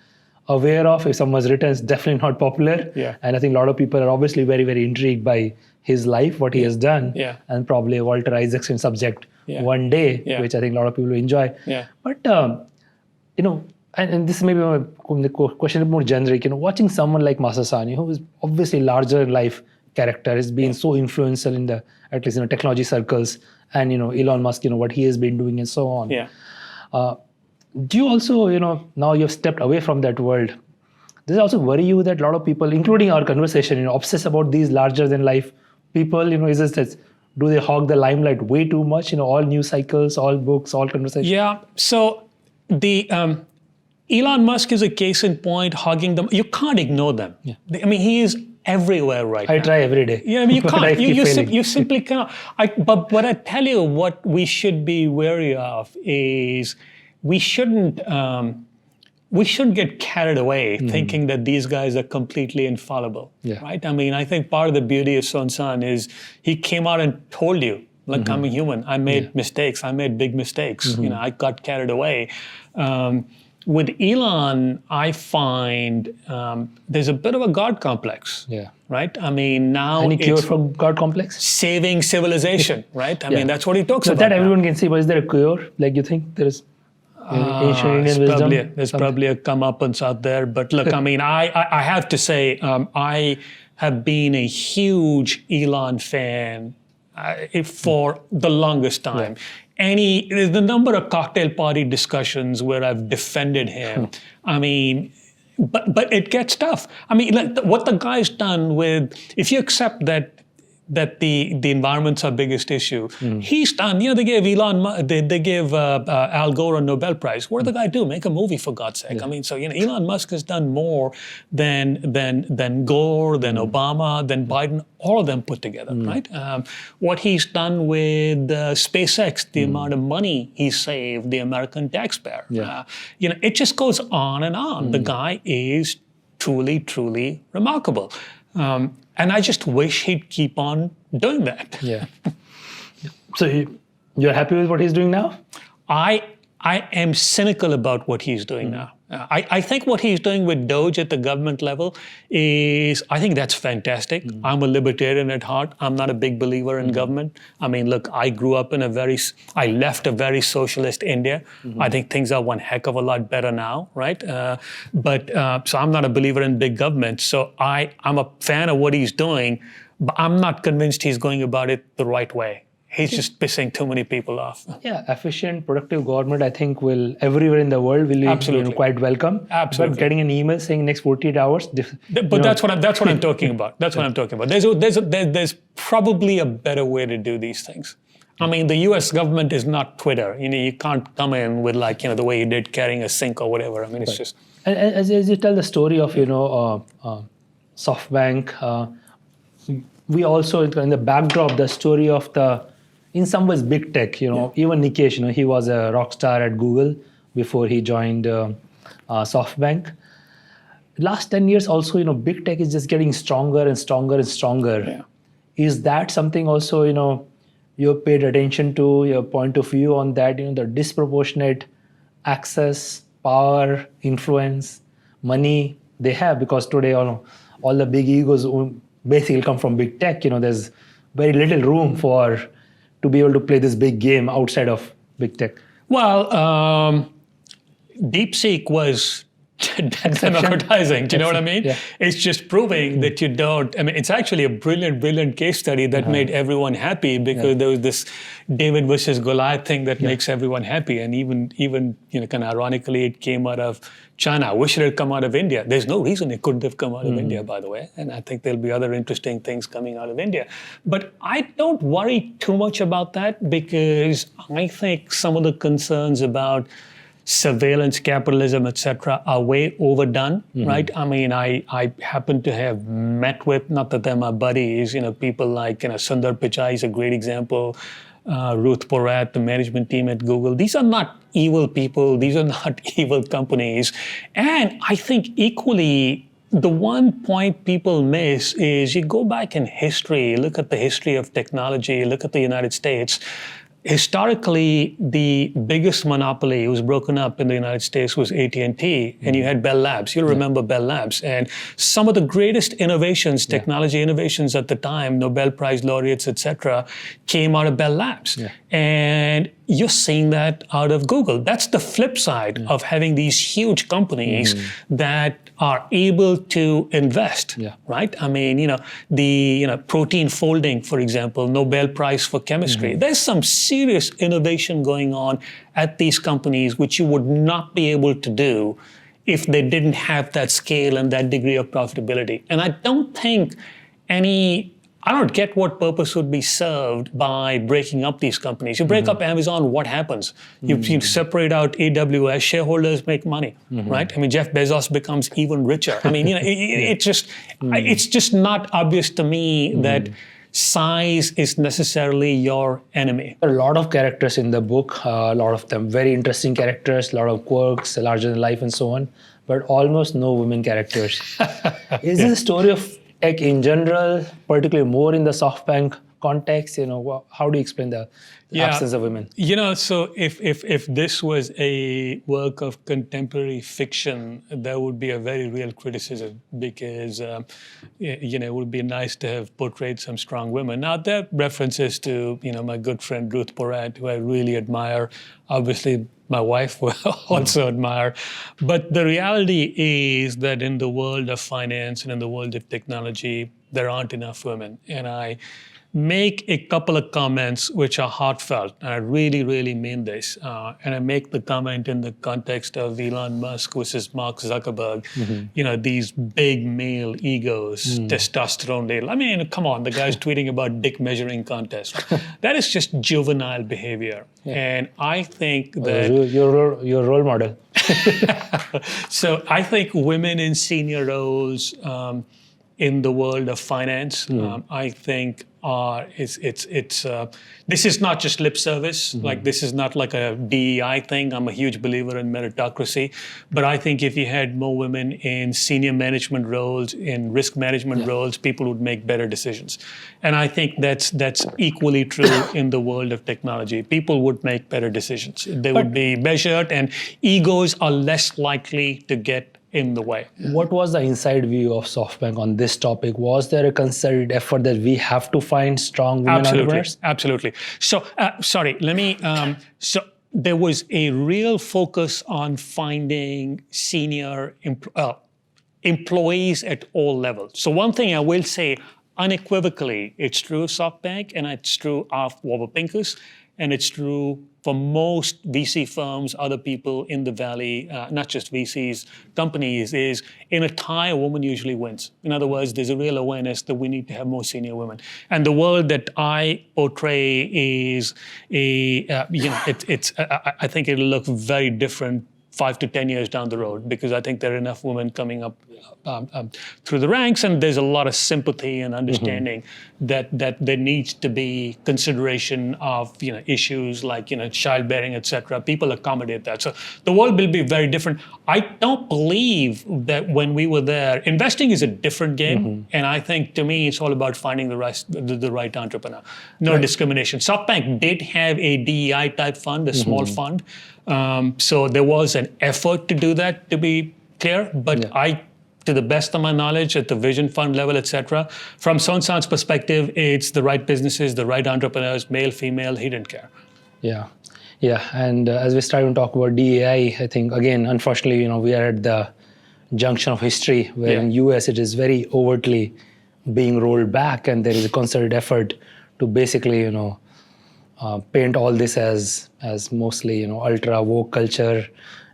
aware of. If someone's written, it's definitely not popular. Yeah. And I think a lot of people are obviously very, very intrigued by his life, what he has done, Yeah. and probably a Walter Isaacson subject Yeah. one day, Yeah. which I think a lot of people will enjoy. Yeah. But, and this may be the question more generic, watching someone like Masayoshi Son, who is obviously larger in life character, has been so influential in the, at least technology circles, and Elon Musk, what he has been doing and so on. Yeah. Do you also, now you've stepped away from that world, does it also worry you that a lot of people, including our conversation, obsess about these larger than life people? Is this, do they hog the limelight way too much? All news cycles, all books, all conversations. Yeah. So the Elon Musk is a case in point. Hogging them, you can't ignore them. Yeah. I mean, he is everywhere right now. I try every day. Yeah, I mean, you But can't. You keep simply cannot. But what I tell you, what we should be wary of is we shouldn't get carried away thinking that these guys are completely infallible. Yeah. Right? I mean, I think part of the beauty of Son is he came out and told you, look, I'm a human. I made mistakes. I made big mistakes. I got carried away. With Elon, I find there's a bit of a God complex. Yeah. Right? I mean, now Any cure it's for God complex? saving civilization, right? I mean, that's what he talks So about. that now. everyone can see, but is there a cure? Like you think there is ancient Indian wisdom? There's probably a comeuppance out there. But look, I mean, I have to say, I have been a huge Elon fan for the longest time. The number of cocktail party discussions where I've defended him, I mean, but it gets tough. I mean, what the guy's done with, if you accept that the environment's our biggest issue, he's done. They gave they gave Al Gore a Nobel Prize. What did the guy do? Make a movie, for God's sake. I mean, so Elon Musk has done more than Gore, than Obama, than Biden, all of them put together, right? What he's done with SpaceX, the amount of money he saved the American taxpayer. It just goes on and on. The guy is truly, truly remarkable. And I just wish he'd keep on doing that. Yeah. So you're happy with what he's doing now? I am cynical about what he's doing now. I think what he's doing with Doge at the government level is, I think that's fantastic. I'm a libertarian at heart. I'm not a big believer in government. I mean, look, I grew up in I left a very socialist India. I think things are one heck of a lot better now, right? So I'm not a believer in big government. So I'm a fan of what he's doing, but I'm not convinced he's going about it the right way. He's just pissing too many people off. Yeah, efficient, productive government, I think, will everywhere in the world will be quite welcome. Absolutely. But getting an email saying next 48 hours. But that's what I'm talking about. That's what I'm talking about. There's probably a better way to do these things. I mean, the U.S. government is not Twitter. You can't come in with the way you did carrying a sink or whatever. I mean, it's just. And as you tell the story of SoftBank, we also in the backdrop the story of in some ways big tech. Even Nikesh, he was a rock star at Google before he joined SoftBank. Last 10 years also, big tech is just getting stronger and stronger and stronger. Yeah. Is that something also, you paid attention to, your point of view on that, the disproportionate access, power, influence, money they have? Because today all the big egos basically come from big tech. There's very little room to be able to play this big game outside of big tech. Well, DeepSeek was democratizing. Do you know what I mean? Yeah. It's just proving that you don't. I mean, it's actually a brilliant case study that made everyone happy, because there was this David versus Goliath thing that makes everyone happy. And even kind of ironically, it came out of China. I wish it had come out of India. There's no reason it couldn't have come out of India, by the way. And I think there'll be other interesting things coming out of India. But I don't worry too much about that, because I think some of the concerns about surveillance capitalism, etc., are way overdone, right? I mean, I happen to have met with, not that they're my buddies, people like Sundar Pichai is a great example, Ruth Porat, the management team at Google. These are not evil people. These are not evil companies. And I think equally, the one point people miss is you go back in history, look at the history of technology, look at the United States. historically, the biggest monopoly was broken up in the United States was AT&T, and you had Bell Labs. You'll remember Bell Labs. And some of the greatest innovations, technology innovations at the time, Nobel Prize laureates, etc., came out of Bell Labs. And you're seeing that out of Google. That's the flip side of having these huge companies that are able to invest, right? I mean, the protein folding, for example, Nobel Prize for chemistry. There's some serious innovation going on at these companies which you would not be able to do if they didn't have that scale and that degree of profitability. And I don't think I don't get what purpose would be served by breaking up these companies. You break up Amazon, what happens? You separate out AWS, shareholders make money, right? I mean, Jeff Bezos becomes even richer. I mean, it's just not obvious to me that size is necessarily your enemy. There are a lot of characters in the book, a lot of them very interesting characters, a lot of quirks, larger than life and so on, but almost no women characters. Is this a story of tech in general, particularly more in the SoftBank context? How do you explain the absence of women? So if this was a work of contemporary fiction, that would be a very real criticism because it would be nice to have portrayed some strong women. Now there are references to my good friend Ruth Porat, who I really admire. Obviously, my wife will also admire. But the reality is that in the world of finance and in the world of technology, there aren't enough women. And I make a couple of comments which are heartfelt, and I really, really mean this. And I make the comment in the context of Elon Musk versus Mark Zuckerberg. These big male egos, testosterone. I mean, come on, the guy's tweeting about dick measuring contest. That is just juvenile behavior. And I think that your role model. So I think women in senior roles in the world of finance, I think this is not just lip service. Like this is not like a DEI thing. I'm a huge believer in meritocracy, but I think if you had more women in senior management roles, in risk management roles, people would make better decisions. And I think that's equally true in the world of technology. People would make better decisions. They would be measured, and egos are less likely to get in the way. What was the inside view of SoftBank on this topic? Was there a concerted effort that we have to find strong women entrepreneurs? Absolutely. So, so there was a real focus on finding senior employees at all levels. So one thing I will say unequivocally, it's true of SoftBank, and it's true of Warburg Pincus, and it's true for most VC firms, other people in the Valley, not just VCs, companies, is in a tie, a woman usually wins. In other words, there's a real awareness that we need to have more senior women. And the world that I portray is I think it'll look very different 5 to 10 years down the road, because I think there are enough women coming up through the ranks, and there's a lot of sympathy and understanding that there needs to be consideration of issues like childbearing, etc. People accommodate that, so the world will be very different. I don't believe that when we were there, investing is a different game, and I think to me it's all about finding the right entrepreneur. No discrimination. SoftBank did have a DEI type fund, a small fund. So there was an effort to do that, to be clear, but to the best of my knowledge, at the vision fund level, etc., from Son-san's perspective, it's the right businesses, the right entrepreneurs, male, female, he didn't care. Yeah. And as we start to talk about DEI, I think, again, unfortunately, we are at the junction of history where in US it is very overtly being rolled back, and there is a concerted effort to basically, paint all this as mostly, ultra woke culture.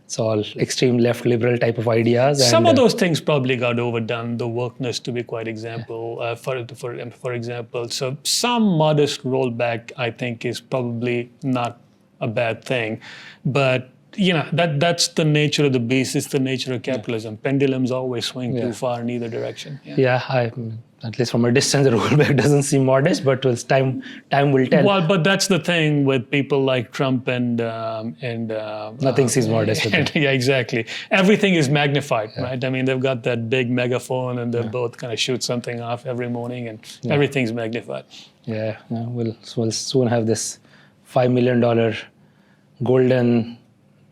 It's all extreme left liberal type of ideas. Some of those things probably got overdone. The wokeness, to be quite example, for example. So some modest rollback, I think, is probably not a bad thing, but that's the nature of the beast. It's the nature of capitalism. Pendulums always swing too far in either direction. At least from a distance, the rollback doesn't seem modest, but with time will tell. Well, but that's the thing with people like Trump and nothing seems modest with them. Yeah, exactly. Everything is magnified, right? I mean, they've got that big megaphone, and they both kind of shoot something off every morning, and everything's magnified. We'll soon have this $5 million golden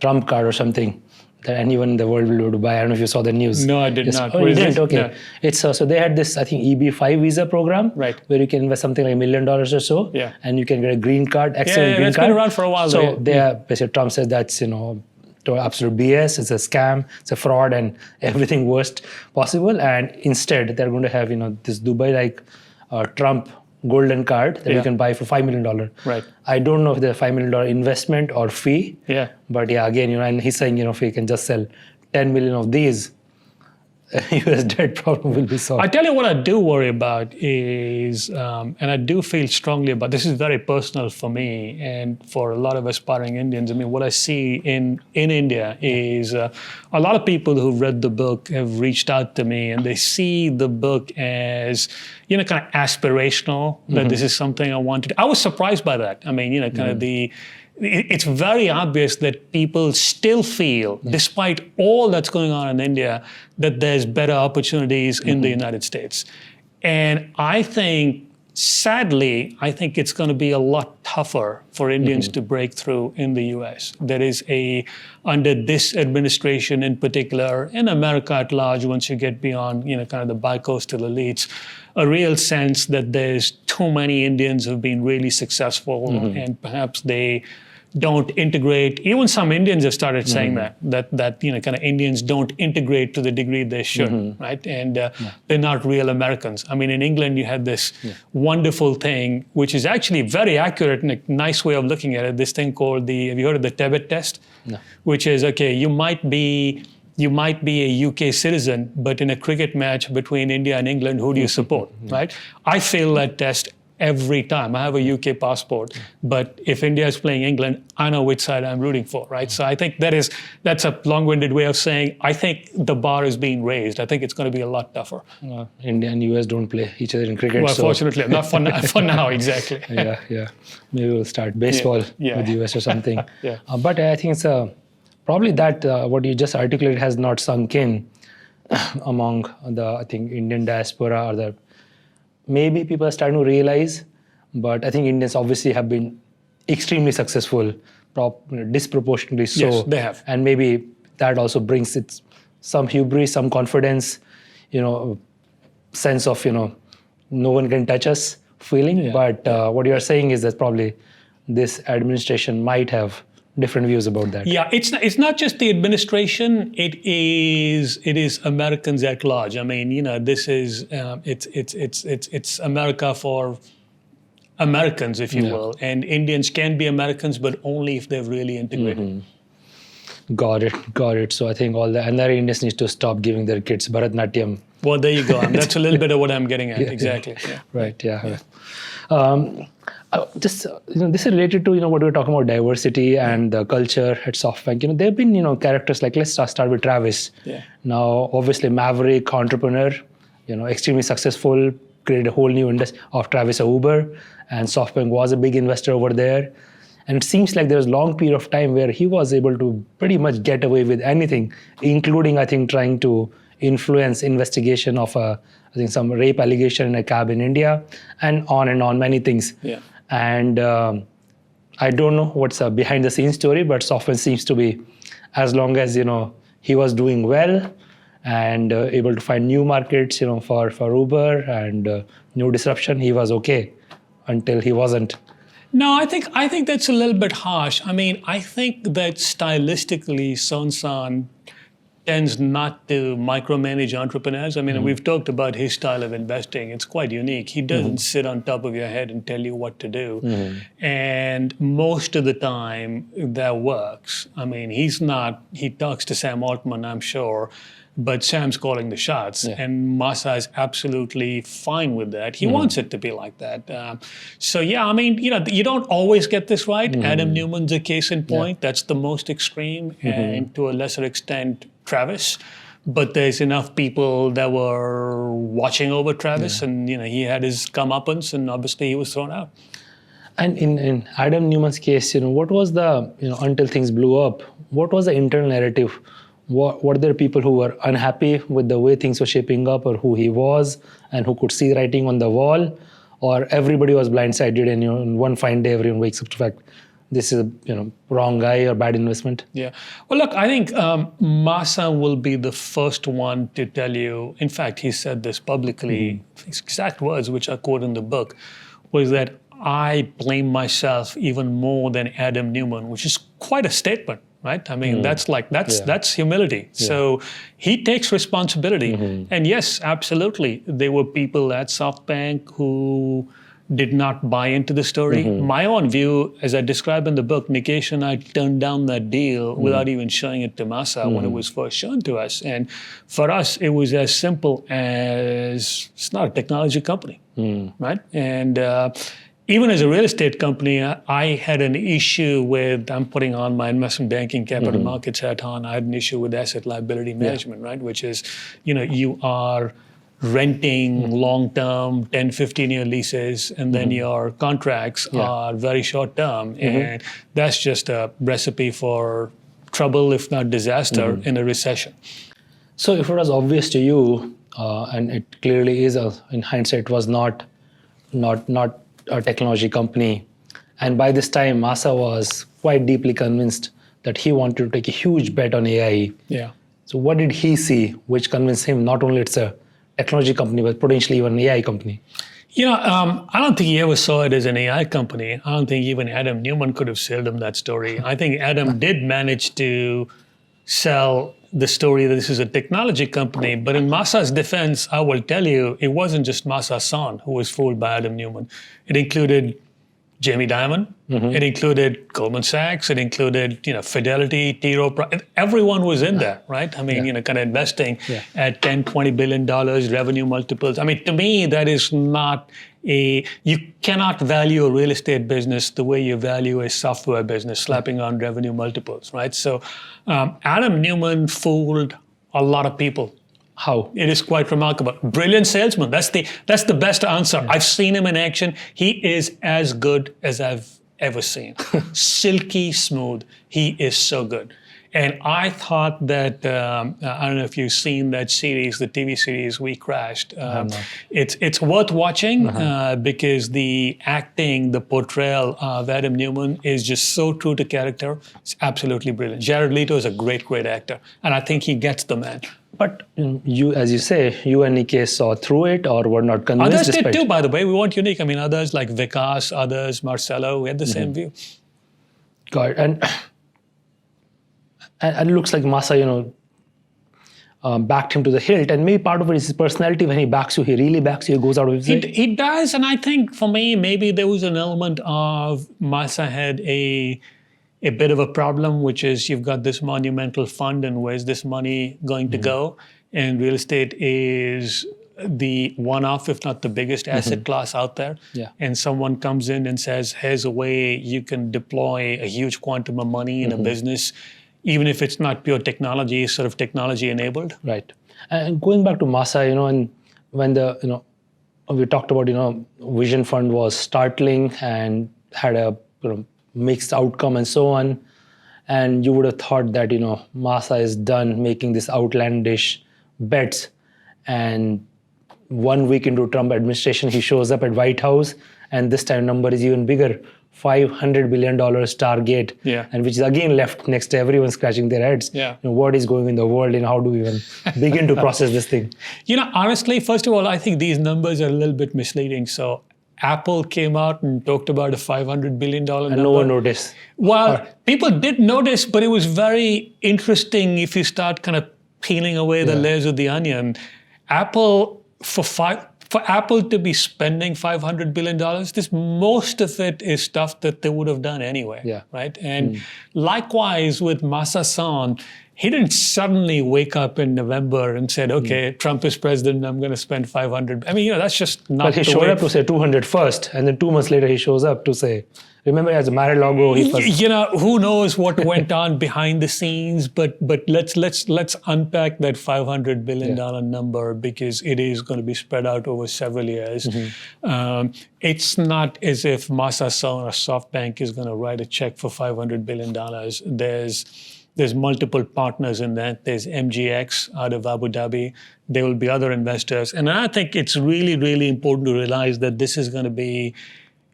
Trump card or something that anyone in the world will be able to buy. I don't know if you saw the news. No, I did not. Oh, you didn't? Okay. No. It's so they had this, I think, EB5 visa program, right, where you can invest something like $1 million or so, and you can get a green card, excellent green that's card. Been around for a while. So basically Trump says that's absolute BS. It's a scam. It's a fraud, and everything worst possible. And instead, they're going to have this Dubai Trump golden card that you can buy for $5 million. Right. I don't know if there's a $5 million investment or fee. Yeah. But again, and he's saying, if he can just sell 10 million of these, US debt problem will be solved. I tell you what I do worry about is, and I do feel strongly about, this is very personal for me and for a lot of aspiring Indians. I mean, what I see in India is a lot of people who've read the book have reached out to me, and they see the book as, kind of aspirational, that this is something I want to do. I was surprised by that. I mean, kind of it's very obvious that people still feel, despite all that's going on in India, that there's better opportunities in the United States. And I think, sadly, it's going to be a lot tougher for Indians to break through in the US. There is under this administration in particular, in America at large, once you get beyond, kind of the bi-coastal elites, a real sense that there's too many Indians who've been really successful, and perhaps they don't integrate. Even some Indians have started saying that kind of Indians don't integrate to the degree they should, right? And they're not real Americans. I mean, in England, you had this wonderful thing, which is actually very accurate and a nice way of looking at it. This thing called have you heard of the Tebet test? No. Which is, you might be a UK citizen, but in a cricket match between India and England, who do you support, right? I fail that test every time. I have a UK passport, but if India is playing England, I know which side I'm rooting for, right? So I think that's a long-winded way of saying, I think the bar is being raised. I think it's going to be a lot tougher. India and US don't play each other in cricket. Well, fortunately, not for now, exactly. Yeah. Maybe we'll start baseball with the US or something. But I think it's probably that what you just articulated has not sunk in among the, Indian diaspora, or maybe people are starting to realize, but I think Indians obviously have been extremely successful, disproportionately so. Yes, they have. And maybe that also brings some hubris, some confidence, sense of, no one can touch us feeling. But what you are saying is that probably this administration might have different views about that. Yeah, it's not just the administration. It is Americans at large. I mean, this is it's America for Americans, if you will. And Indians can be Americans, but only if they've really integrated. Got it. So I think all the other Indians need to stop giving their kids Bharatnatyam. Well, there you go. That's a little bit of what I'm getting at. Exactly. Yeah. Right. Yeah. This is related to what we were talking about, diversity and the culture at SoftBank. There have been characters like, let's start with Travis. Now, obviously, maverick entrepreneur, extremely successful, created a whole new industry of Travis Uber, and SoftBank was a big investor over there. And it seems like there was a long period of time where he was able to pretty much get away with anything, including, trying to influence investigation of some rape allegation in a cab in India, and on many things. And I don't know what's a behind the scenes story, but SoftBank seems to be, as long as he was doing well and able to find new markets for Uber and new disruption, he was okay until he wasn't. No, I think that's a little bit harsh. I mean, I think that stylistically, Son tends not to micromanage entrepreneurs. I mean, we've talked about his style of investing. It's quite unique. He doesn't sit on top of your head and tell you what to do. And most of the time, that works. I mean, he talks to Sam Altman, I'm sure, but Sam's calling the shots. And Masa is absolutely fine with that. He wants it to be like that. So yeah, I mean, you don't always get this right. Adam Newman's a case in point. That's the most extreme, and to a lesser extent, Travis. But there's enough people that were watching over Travis, and he had his comeuppance, and obviously he was thrown out. And in Adam Newman's case, what was the until things blew up? What was the internal narrative? Were there people who were unhappy with the way things were shaping up, or who he was, and who could see writing on the wall, or everybody was blindsided, and in one fine day everyone wakes up to the fact this is a wrong guy or bad investment? Yeah. Well, look, I think Masa will be the first one to tell you. In fact, he said this publicly. His exact words, which I quote in the book, was that I blame myself even more than Adam Newman, which is quite a statement, right? I mean, that's humility. Yeah. So he takes responsibility. And yes, absolutely, there were people at SoftBank who did not buy into the story. My own view, as I describe in the book, Nikesh and I turned down that deal without even showing it to Masa when it was first shown to us. And for us, it was as simple as it's not a technology company, right? And even as a real estate company, I had an issue with, I'm putting on my investment banking capital markets hat on, I had an issue with asset liability management, right? Which is, you are renting long-term 10, 15-year leases, and then your contracts are very short-term. And that's just a recipe for trouble, if not disaster, in a recession. So if it was obvious to you, and it clearly is, in hindsight, was not a technology company, and by this time, Masa was quite deeply convinced that he wanted to take a huge bet on AI. Yeah. So what did he see which convinced him not only it's a technology company, but potentially even an AI company? I don't think he ever saw it as an AI company. I don't think even Adam Newman could have sold him that story. I think Adam did manage to sell the story that this is a technology company. But in Masa's defense, I will tell you, it wasn't just Masayoshi Son who was fooled by Adam Newman. It included Jamie Dimon. It included Goldman Sachs. It included, Fidelity, T. Rowe. Everyone was in there, right? I mean, kind of investing at $10, $20 billion revenue multiples. I mean, to me, that is not you cannot value a real estate business the way you value a software business, slapping on revenue multiples, right? So Adam Newman fooled a lot of people. How? It is quite remarkable. Brilliant salesman. That's the best answer. Yeah. I've seen him in action. He is as good as I've ever seen. Silky smooth. He is so good. And I thought that, I don't know if you've seen that series, the TV series, We Crashed. It's worth watching because the acting, the portrayal of Adam Newman is just so true to character. It's absolutely brilliant. Jared Leto is a great, great actor. And I think he gets the man. But you, as you say, you and Nikesh saw through it or were not convinced? Others did too, by the way. We weren't unique. I mean, others like Vikas, others, Marcelo, we had the same view. Got it. And it looks like Masa, backed him to the hilt. And maybe part of it is his personality. When he backs you, he really backs you, he goes out of his way. He does. And I think for me, maybe there was an element of Masa had a bit of a problem, which is you've got this monumental fund and where's this money going to go? And real estate is the one-off, if not the biggest asset class out there. Yeah. And someone comes in and says, here's a way you can deploy a huge quantum of money in a business, even if it's not pure technology, it's sort of technology enabled. Right. And going back to Masa, and when we talked about, Vision Fund was startling and had a, mixed outcome and so on. And you would have thought that, Masa is done making this outlandish bets. And 1 week into Trump administration, he shows up at White House. And this time number is even bigger, $500 billion target. Yeah. And which is again left next to everyone scratching their heads. Yeah. What is going in the world and how do we even begin to process this thing? Honestly, first of all, I think these numbers are a little bit misleading. So Apple came out and talked about a $500 billion number. And no one noticed. Well, people did notice, but it was very interesting if you start kind of peeling away the layers of the onion. Apple, for Apple to be spending $500 billion, most of it is stuff that they would have done anyway, right? And likewise with Masayoshi Son, he didn't suddenly wake up in November and said, okay, Trump is president, I'm going to spend 500. I mean, that's just not But he showed up to say 200 first, and then 2 months later he shows up to say, remember as a Mar-a-Lago, he first. Who knows what went on behind the scenes, but let's unpack that $500 billion number because it is going to be spread out over several years. It's not as if Masayoshi Son or SoftBank is going to write a check for $500 billion. There's multiple partners in that. There's MGX out of Abu Dhabi. There will be other investors. And I think it's really, really important to realize that this is going to be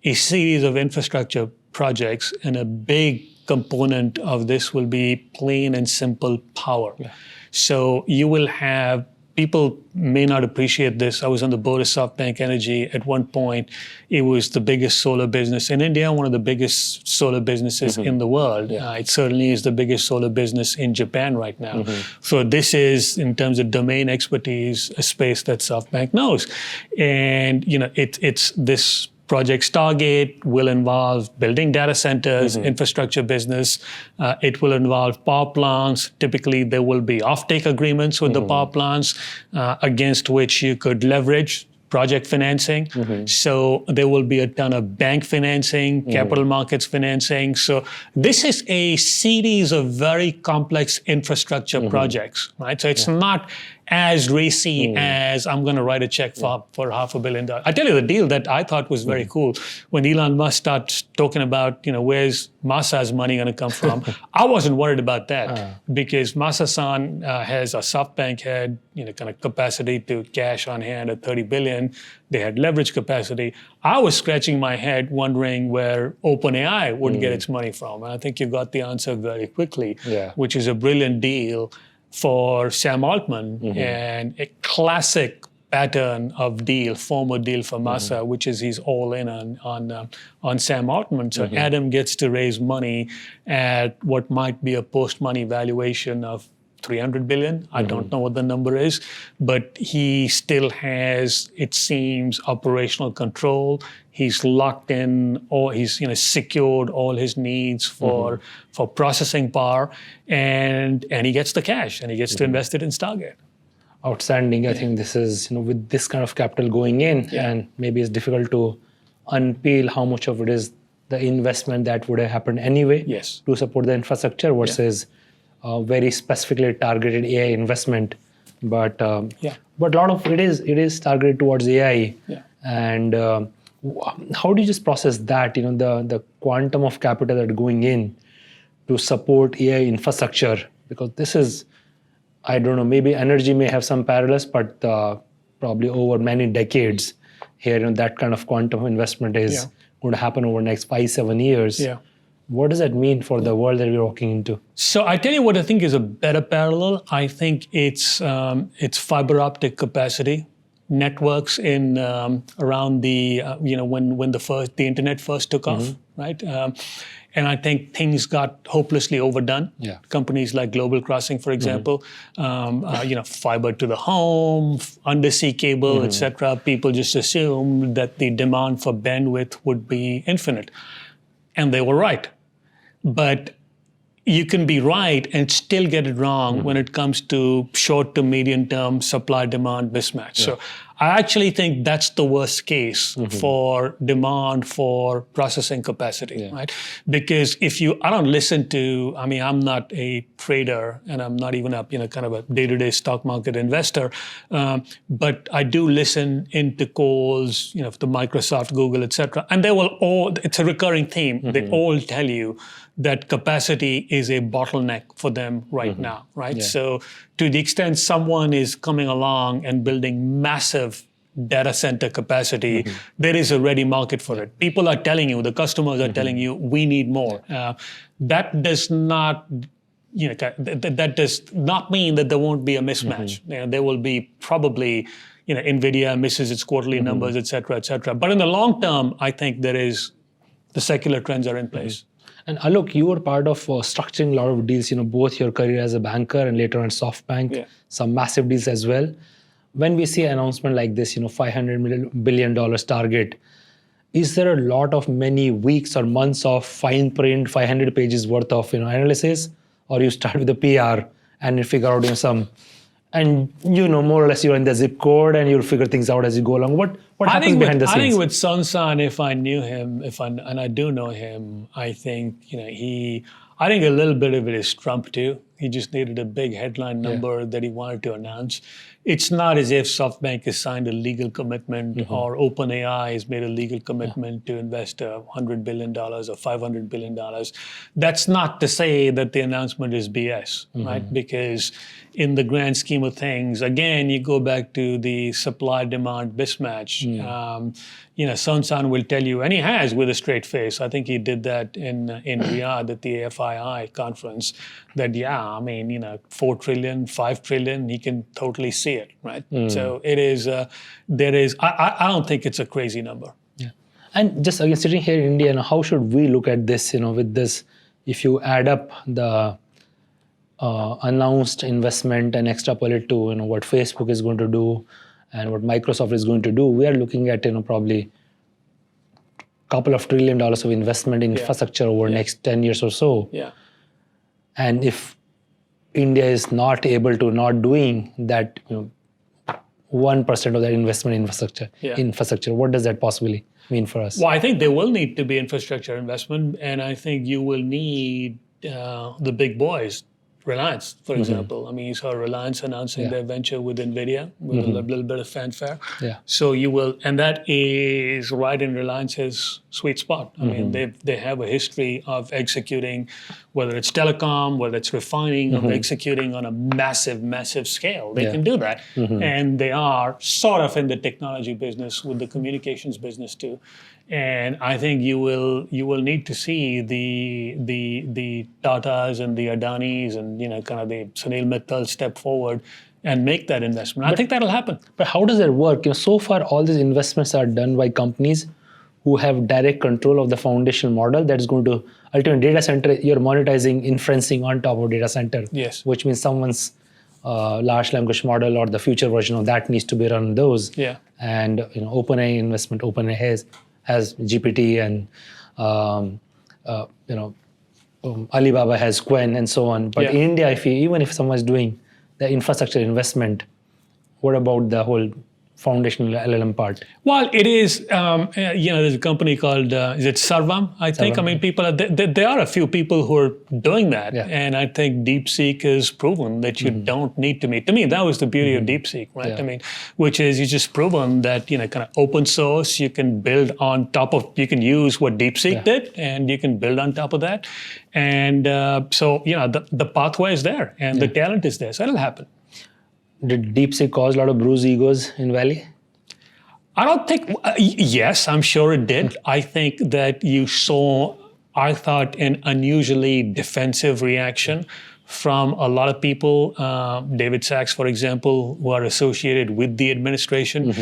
a series of infrastructure projects, and a big component of this will be plain and simple power. Yeah. So you will have, people may not appreciate this. I was on the board of SoftBank Energy. At one point, it was the biggest solar business in India, one of the biggest solar businesses in the world. Yeah. It certainly is the biggest solar business in Japan right now. So this is, in terms of domain expertise, a space that SoftBank knows. And it's this Project Stargate will involve building data centers, infrastructure business. It will involve power plants. Typically, there will be offtake agreements with the power plants against which you could leverage project financing. So there will be a ton of bank financing, capital markets financing. So this is a series of very complex infrastructure projects, right? So it's not as racy as I'm going to write a check for $500 million. I tell you the deal that I thought was very cool when Elon Musk starts talking about, where's Masa's money going to come from. I wasn't worried about that because Masayoshi Son has a SoftBank had, kind of capacity to cash on hand at 30 billion. They had leverage capacity. I was scratching my head wondering where OpenAI would get its money from. And I think you got the answer very quickly, which is a brilliant deal for Sam Altman and a classic pattern of deal, former deal for Masa, which is he's all in on Sam Altman. So Adam gets to raise money at what might be a post-money valuation of 300 billion. I don't know what the number is, but he still has, it seems, operational control. He's locked in, or he's secured all his needs for processing power, and he gets the cash and he gets to invest it in Stargate. Outstanding. I think this is, with this kind of capital going in, and maybe it's difficult to unpeel how much of it is the investment that would have happened anyway to support the infrastructure versus very specifically targeted AI investment. But but a lot of it is targeted towards AI. And how do you just process that? The quantum of capital that going in to support AI infrastructure, because this is, I don't know, maybe energy may have some parallels, but probably over many decades here, that kind of quantum investment is going to happen over the next 5-7 years. What does that mean for the world that we're walking into? So I tell you what I think is a better parallel. I think it's fiber optic capacity, networks in around the when the internet first took off, right? And I think things got hopelessly overdone. Companies like Global Crossing, for example, fiber to the home, undersea cable, etc. People just assumed that the demand for bandwidth would be infinite, and they were right. But you can be right and still get it wrong when it comes to short to medium term supply-demand mismatch. So I actually think that's the worst case for demand for processing capacity, right? Because I don't listen to, I'm not a trader and I'm not even kind of a day-to-day stock market investor, but I do listen into calls, the Microsoft, Google, et cetera, and they will all, it's a recurring theme. They all tell you that capacity is a bottleneck for them right now, right? So to the extent someone is coming along and building massive data center capacity, there is a ready market for it. People are telling you, the customers are telling you, we need more. That does not, that does not mean that there won't be a mismatch. There will be probably, NVIDIA misses its quarterly numbers, et cetera, et cetera. But in the long term, I think the secular trends are in place. And Alok, you were part of structuring a lot of deals, both your career as a banker and later on SoftBank, some massive deals as well. When we see an announcement like this, $500 billion target, is there a lot of many weeks or months of fine print, 500 pages worth of analysis, or you start with the PR and you figure out some, and more or less you're in the zip code and you'll figure things out as you go along? What happens behind the scenes? I think with Son, if I knew him, and I do know him, I think I think a little bit of it is Trump too. He just needed a big headline number that he wanted to announce. it's not as if SoftBank has signed a legal commitment or OpenAI has made a legal commitment to invest $100 billion or $500 billion. That's not to say that the announcement is BS, right? Because in the grand scheme of things, again, you go back to the supply-demand mismatch. Son will tell you, and he has with a straight face. I think he did that in Riyadh at the AFII conference. That 4 trillion, 5 trillion, he can totally see it, right? So it is. There is. I don't think it's a crazy number. Yeah. And just again, sitting here in India, how should we look at this? With this, if you add up the announced investment and extrapolate to what Facebook is going to do and what Microsoft is going to do, we are looking at probably a couple of $1 trillion of investment in infrastructure over the next 10 years or so. Yeah. And if India is not able to not doing that 1% of that investment in infrastructure, what does that possibly mean for us? Well, I think there will need to be infrastructure investment, and I think you will need the big boys. Reliance, for example. I mean, you saw Reliance announcing their venture with NVIDIA with a little bit of fanfare. Yeah. So you will, and that is right in Reliance's sweet spot. I mean, they have a history of executing, whether it's telecom, whether it's refining, of executing on a massive, massive scale. They can do that. And they are sort of in the technology business with the communications business too. And I think you will need to see the Tatas and the Adanis and kind of the Sunil Mittal step forward and make that investment. I think that'll happen. But how does that work? So far, all these investments are done by companies who have direct control of the foundation model that is going to ultimately data center. You're monetizing inferencing on top of data center. Yes. Which means someone's large language model or the future version of that needs to be run on those. Yeah. And OpenAI investment, OpenAI has GPT and Alibaba has Quen and so on. But in India, even if someone is doing the infrastructure investment, what about the whole foundational LLM part? Well, it is, there's a company called, is it Sarvam? I think, I mean, people, there are a few people who are doing that. Yeah. And I think DeepSeek has proven that you don't need to meet. To me, that was the beauty of DeepSeek, right? Yeah. I mean, which is you just proven that, kind of open source, you can build on top of, you can use what DeepSeek did and you can build on top of that. And so, the pathway is there and the talent is there. So it'll happen. Did DeepSeek cause a lot of bruised egos in Valley? I don't think, yes, I'm sure it did. I think that you saw, I thought, an unusually defensive reaction from a lot of people, David Sachs, for example, who are associated with the administration,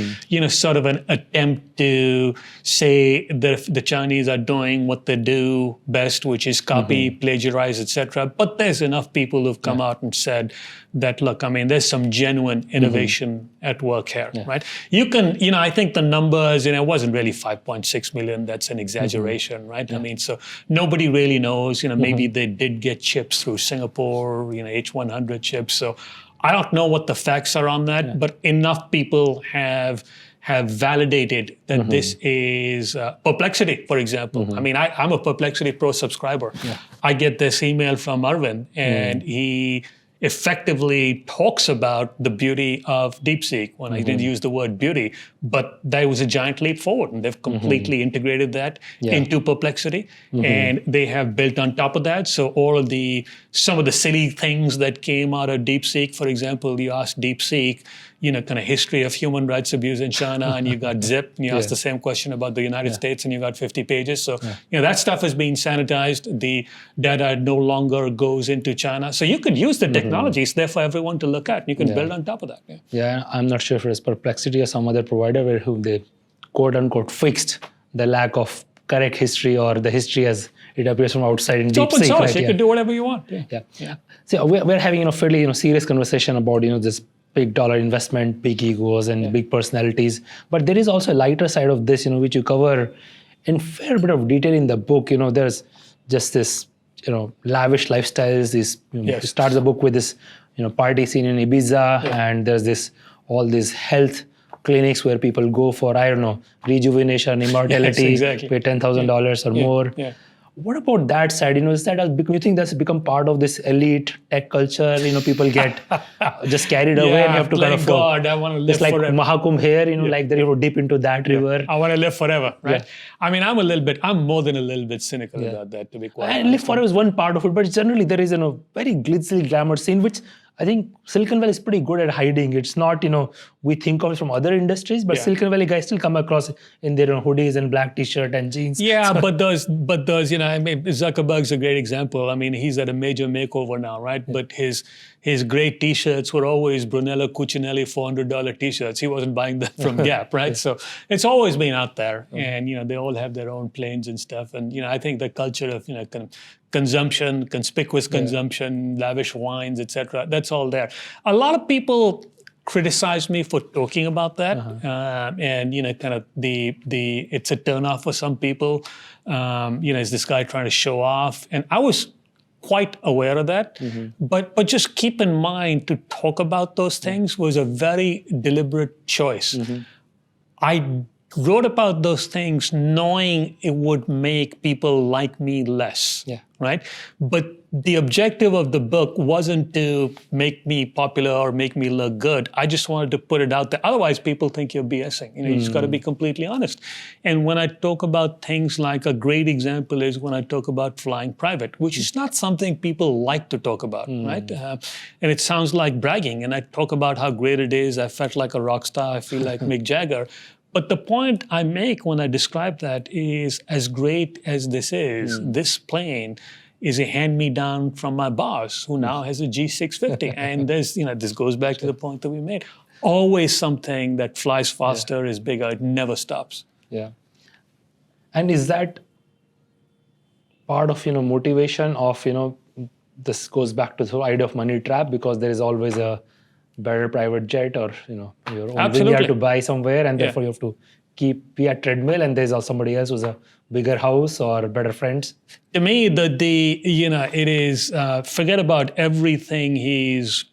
sort of an attempt to say that the Chinese are doing what they do best, which is copy, plagiarize, etc. But there's enough people who've come out and said that, look, I mean, there's some genuine innovation at work here, right? You can, I think the numbers, it wasn't really 5.6 million. That's an exaggeration, right? I mean, so nobody really knows, maybe they did get chips through Singapore, H100 chips. So I don't know what the facts are on that, but enough people have validated that this is Perplexity, for example. I mean, I'm a Perplexity Pro subscriber. Yeah. I get this email from Arvind, and he effectively talks about the beauty of DeepSeek when I did use the word beauty, but that was a giant leap forward, and they've completely integrated that into Perplexity, and they have built on top of that. So some of the silly things that came out of DeepSeek, for example, you ask DeepSeek, kind of history of human rights abuse in China, and you got zip, and you ask the same question about the United States, and you got 50 pages. So, that stuff is being sanitized. The data no longer goes into China. So you could use the technology. It's there for everyone to look at. You can build on top of that. Yeah, I'm not sure if it's Perplexity or some other provider where they quote unquote fixed the lack of correct history or the history as it appears from outside in DeepSeek. It's open source. You can do whatever you want. Yeah. So we're having a fairly serious conversation about this big dollar investment, big egos, and big personalities. But there is also a lighter side of this, which you cover in fair bit of detail in the book. There's just this, lavish lifestyles. You start the book with this, party scene in Ibiza, and there's all these health clinics where people go for, rejuvenation, immortality, pay $10,000 or more. Yeah. What about that side? Is that you think that's become part of this elite tech culture? People get just carried away, and you have to kind of God, I want to live it's like forever. Mahakumbh here, like they dip into that river. I want to live forever, right? I mean, I'm more than a little bit cynical about that, to be quite honest. And live forever is one part of it, but generally there is a very glitzy glamour scene, which I think Silicon Valley is pretty good at hiding. It's not, we think of it from other industries, but Silicon Valley guys still come across in their hoodies and black t-shirt and jeans. Yeah, so, but those, I mean, Zuckerberg's a great example. I mean, he's at a major makeover now, right? Yeah. But his great t-shirts were always Brunello Cucinelli $400 t-shirts. He wasn't buying them from Gap, right? So it's always been out there, and they all have their own planes and stuff. And I think the culture of consumption, conspicuous consumption, lavish wines, etc. That's all there. A lot of people criticize me for talking about that, and kind of the it's a turnoff for some people. Is this guy trying to show off? And I was quite aware of that, but just keep in mind to talk about those things was a very deliberate choice. I wrote about those things knowing it would make people like me less, right? But the objective of the book wasn't to make me popular or make me look good. I just wanted to put it out there. Otherwise, people think you're BSing. You just got to be completely honest. And when I talk about things like a great example is when I talk about flying private, which is not something people like to talk about, right? And it sounds like bragging. And I talk about how great it is. I felt like a rock star. I feel like Mick Jagger. But the point I make when I describe that is, as great as this is, this plane is a hand-me-down from my boss, who now has a G650. And there's, this goes back to the point that we made. Always something that flies faster, is bigger, it never stops. Yeah. And is that part of, motivation of, this goes back to the idea of money trap, because there is always a better private jet or, your own thing you have to buy somewhere, and therefore you have to be at treadmill, and there's also somebody else who's a bigger house or better friends. To me, it is, forget about everything he's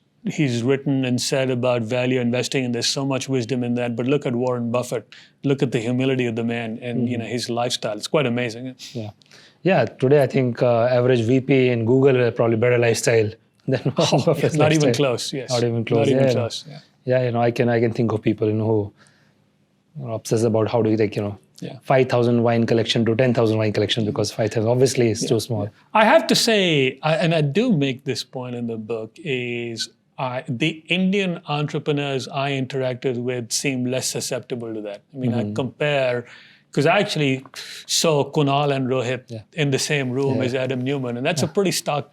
written and said about value investing, and there's so much wisdom in that. But look at Warren Buffett. Look at the humility of the man and his lifestyle. It's quite amazing. Yeah. Today I think average VP in Google has probably better lifestyle than Warren Buffett's not lifestyle. even close. Yes. Not even close. Not even close. Yeah. I can think of people who are obsessed about how do you take 5,000 wine collection to 10,000 wine collection, because 5,000 obviously is too small. I have to say, and I do make this point in the book, is the Indian entrepreneurs I interacted with seem less susceptible to that. I mean, I compare, because I actually saw Kunal and Rohit in the same room as Adam Newman, and that's a pretty stark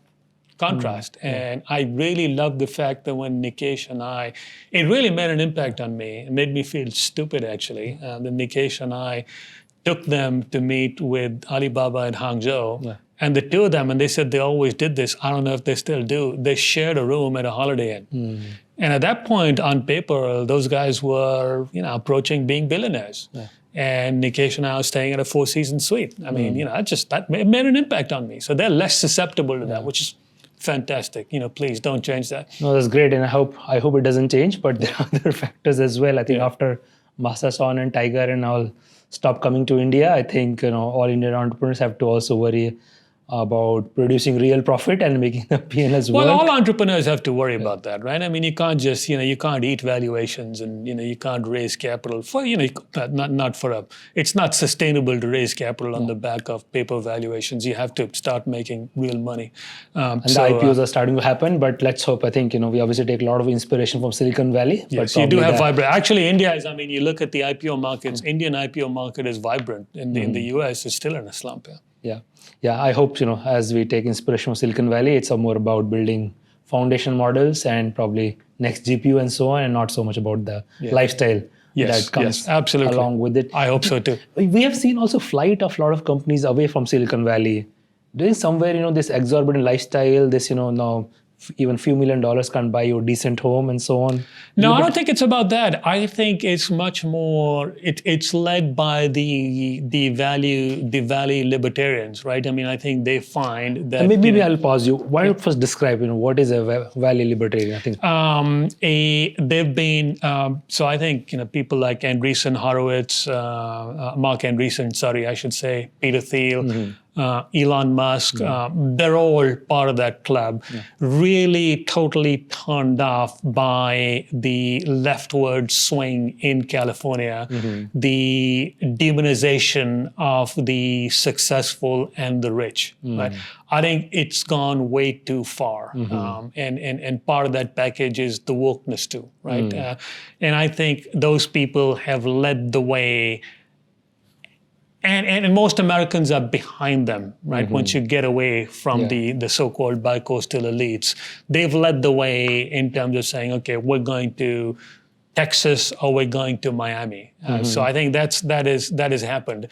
contrast. And I really love the fact that when Nikesh and it really made an impact on me. It made me feel stupid, actually. That Nikesh and I took them to meet with Alibaba in Hangzhou. And the two of them, and they said they always did this, I don't know if they still do, they shared a room at a Holiday Inn. And at that point, on paper, those guys were, approaching being billionaires. And Nikesh and I were staying at a four-season suite. I mean, that made an impact on me. So they're less susceptible to that, which is fantastic. Please don't change that. No, that's great. And I hope it doesn't change, but there are other factors as well. I think after Masayoshi Son and Tiger and all stop coming to India, I think, all Indian entrepreneurs have to also worry about producing real profit and making the P&Ls work. Well, all entrepreneurs have to worry about that, right? I mean, you can't just, you can't eat valuations, and, you can't raise capital for, it's not sustainable to raise capital on the back of paper valuations. You have to start making real money. And the IPOs are starting to happen, but let's hope. I think, we obviously take a lot of inspiration from Silicon Valley. Yes, you do have vibrant. Actually, India is, you look at the IPO markets, Indian IPO market is vibrant. In the US, it's still in a slump. Yeah, I hope, as we take inspiration from Silicon Valley, it's more about building foundation models and probably next GPU and so on, and not so much about the lifestyle that comes along with it. I hope so too. We have seen also flight of a lot of companies away from Silicon Valley. Doing somewhere, this exorbitant lifestyle, this, now even few $1 million can't buy you a decent home and so on. No, I don't think it's about that. I think it's much more, it's led by the value libertarians, right? I mean, I think they find that... Maybe I'll pause you. Why don't you first describe, what is a value libertarian? I think they've been, so I think, people like Andreessen Horowitz, Mark Andreessen, I should say, Peter Thiel, Elon Musk, they're all part of that club, really totally turned off by the leftward swing in California, the demonization of the successful and the rich. Right? I think it's gone way too far. And part of that package is the wokeness too, right? And I think those people have led the way. And most Americans are behind them, right? Once you get away from the so-called bi-coastal elites, they've led the way in terms of saying, okay, we're going to Texas or we're going to Miami. So I think that has happened.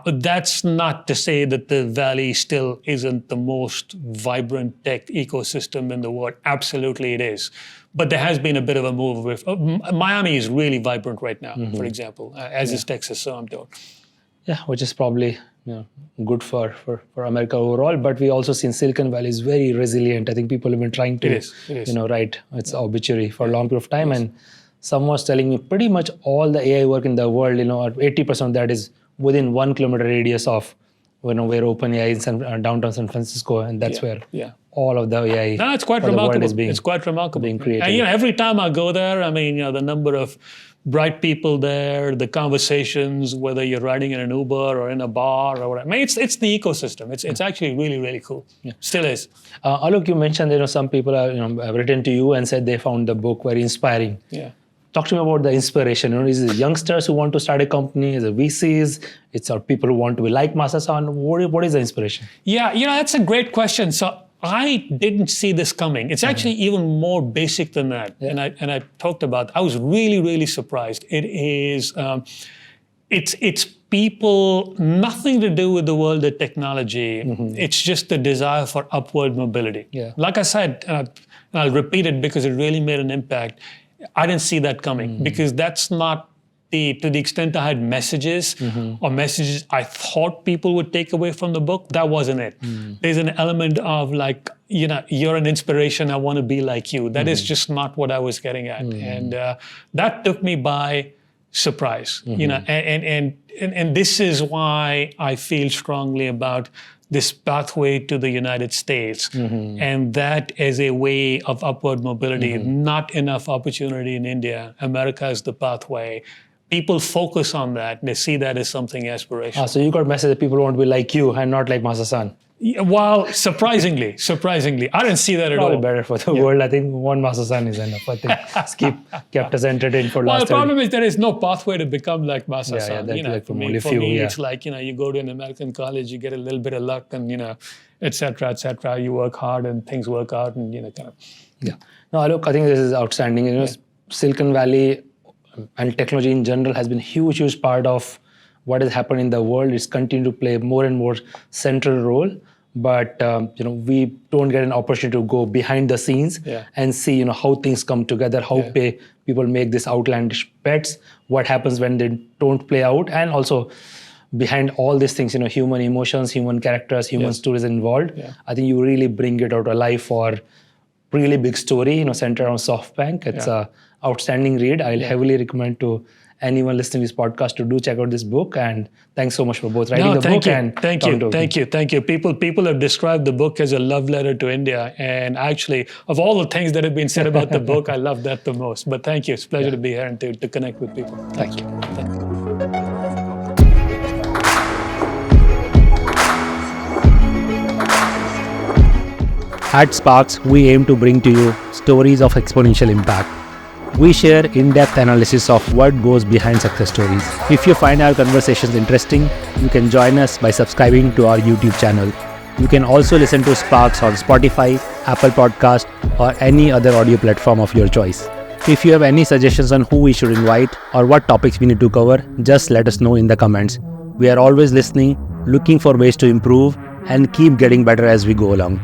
That's not to say that the Valley still isn't the most vibrant tech ecosystem in the world. Absolutely it is. But there has been a bit of a move with, Miami is really vibrant right now, for example, as is Texas, so I'm told. Yeah, which is probably good for America overall. But we also seen Silicon Valley is very resilient. I think people have been trying to write its obituary for a long period of time. And someone was telling me pretty much all the AI work in the world, 80% of that is within 1 kilometer radius of where OpenAI is in downtown San Francisco, and that's where all of the AI it's quite remarkable. It's quite remarkable. Being created. And every time I go there, I mean, the number of bright people there, the conversations, whether you're riding in an Uber or in a bar or whatever. I mean, it's the ecosystem. It's actually really, really cool. Still is. Alok, you mentioned some people have written to you and said they found the book very inspiring. Talk to me about the inspiration. Is it youngsters who want to start a company? Is it VCs? It's people who want to be like Masayoshi Son? What is the inspiration? Yeah, that's a great question. So I didn't see this coming. It's actually even more basic than that. And I talked about, I was really, really surprised. It is, it's people, nothing to do with the world of technology. It's just the desire for upward mobility. Like I said, and I'll repeat it because it really made an impact. I didn't see that coming because that's not to the extent I had messages or messages I thought people would take away from the book. That wasn't it. There's an element of like, you're an inspiration. I want to be like you. That is just not what I was getting at. And that took me by surprise, and this is why I feel strongly about this pathway to the United States, and that as a way of upward mobility. Not enough opportunity in India. America is the pathway. People focus on that. They see that as something aspirational. So you got a message that people want to be like you and not like Masayoshi Son. Well, surprisingly, I didn't see that at all. Probably better for the world. I think one Masayoshi Son is enough. I think it's kept us entertained for last. Well, the problem is there is no pathway to become like Masayoshi Son. Like for me, it's like you go to an American college, you get a little bit of luck, and et cetera. You work hard, and things work out, and kind of. Yeah. No, Alok, I think this is outstanding. Silicon Valley and technology in general has been a huge part of what has happened in the world. It's continued to play more and more central role. But we don't get an opportunity to go behind the scenes and see how things come together, how people make these outlandish bets, what happens when they don't play out, and also behind all these things, human emotions, human characters, human stories involved. I think you really bring it out alive for really big story, centered around SoftBank. It's a outstanding read. I'll heavily recommend to anyone listening to this podcast to do check out this book. And thanks so much for both writing the book and thank you. People have described the book as a love letter to India. And actually, of all the things that have been said about the book, I love that the most. But thank you. It's a pleasure to be here and to connect with people. Thank you. At SparX, we aim to bring to you stories of exponential impact. We share in-depth analysis of what goes behind success stories. If you find our conversations interesting, you can join us by subscribing to our YouTube channel. You can also listen to SparX on Spotify, Apple Podcast, or any other audio platform of your choice. If you have any suggestions on who we should invite or what topics we need to cover, just let us know in the comments. We are always listening, looking for ways to improve, and keep getting better as we go along.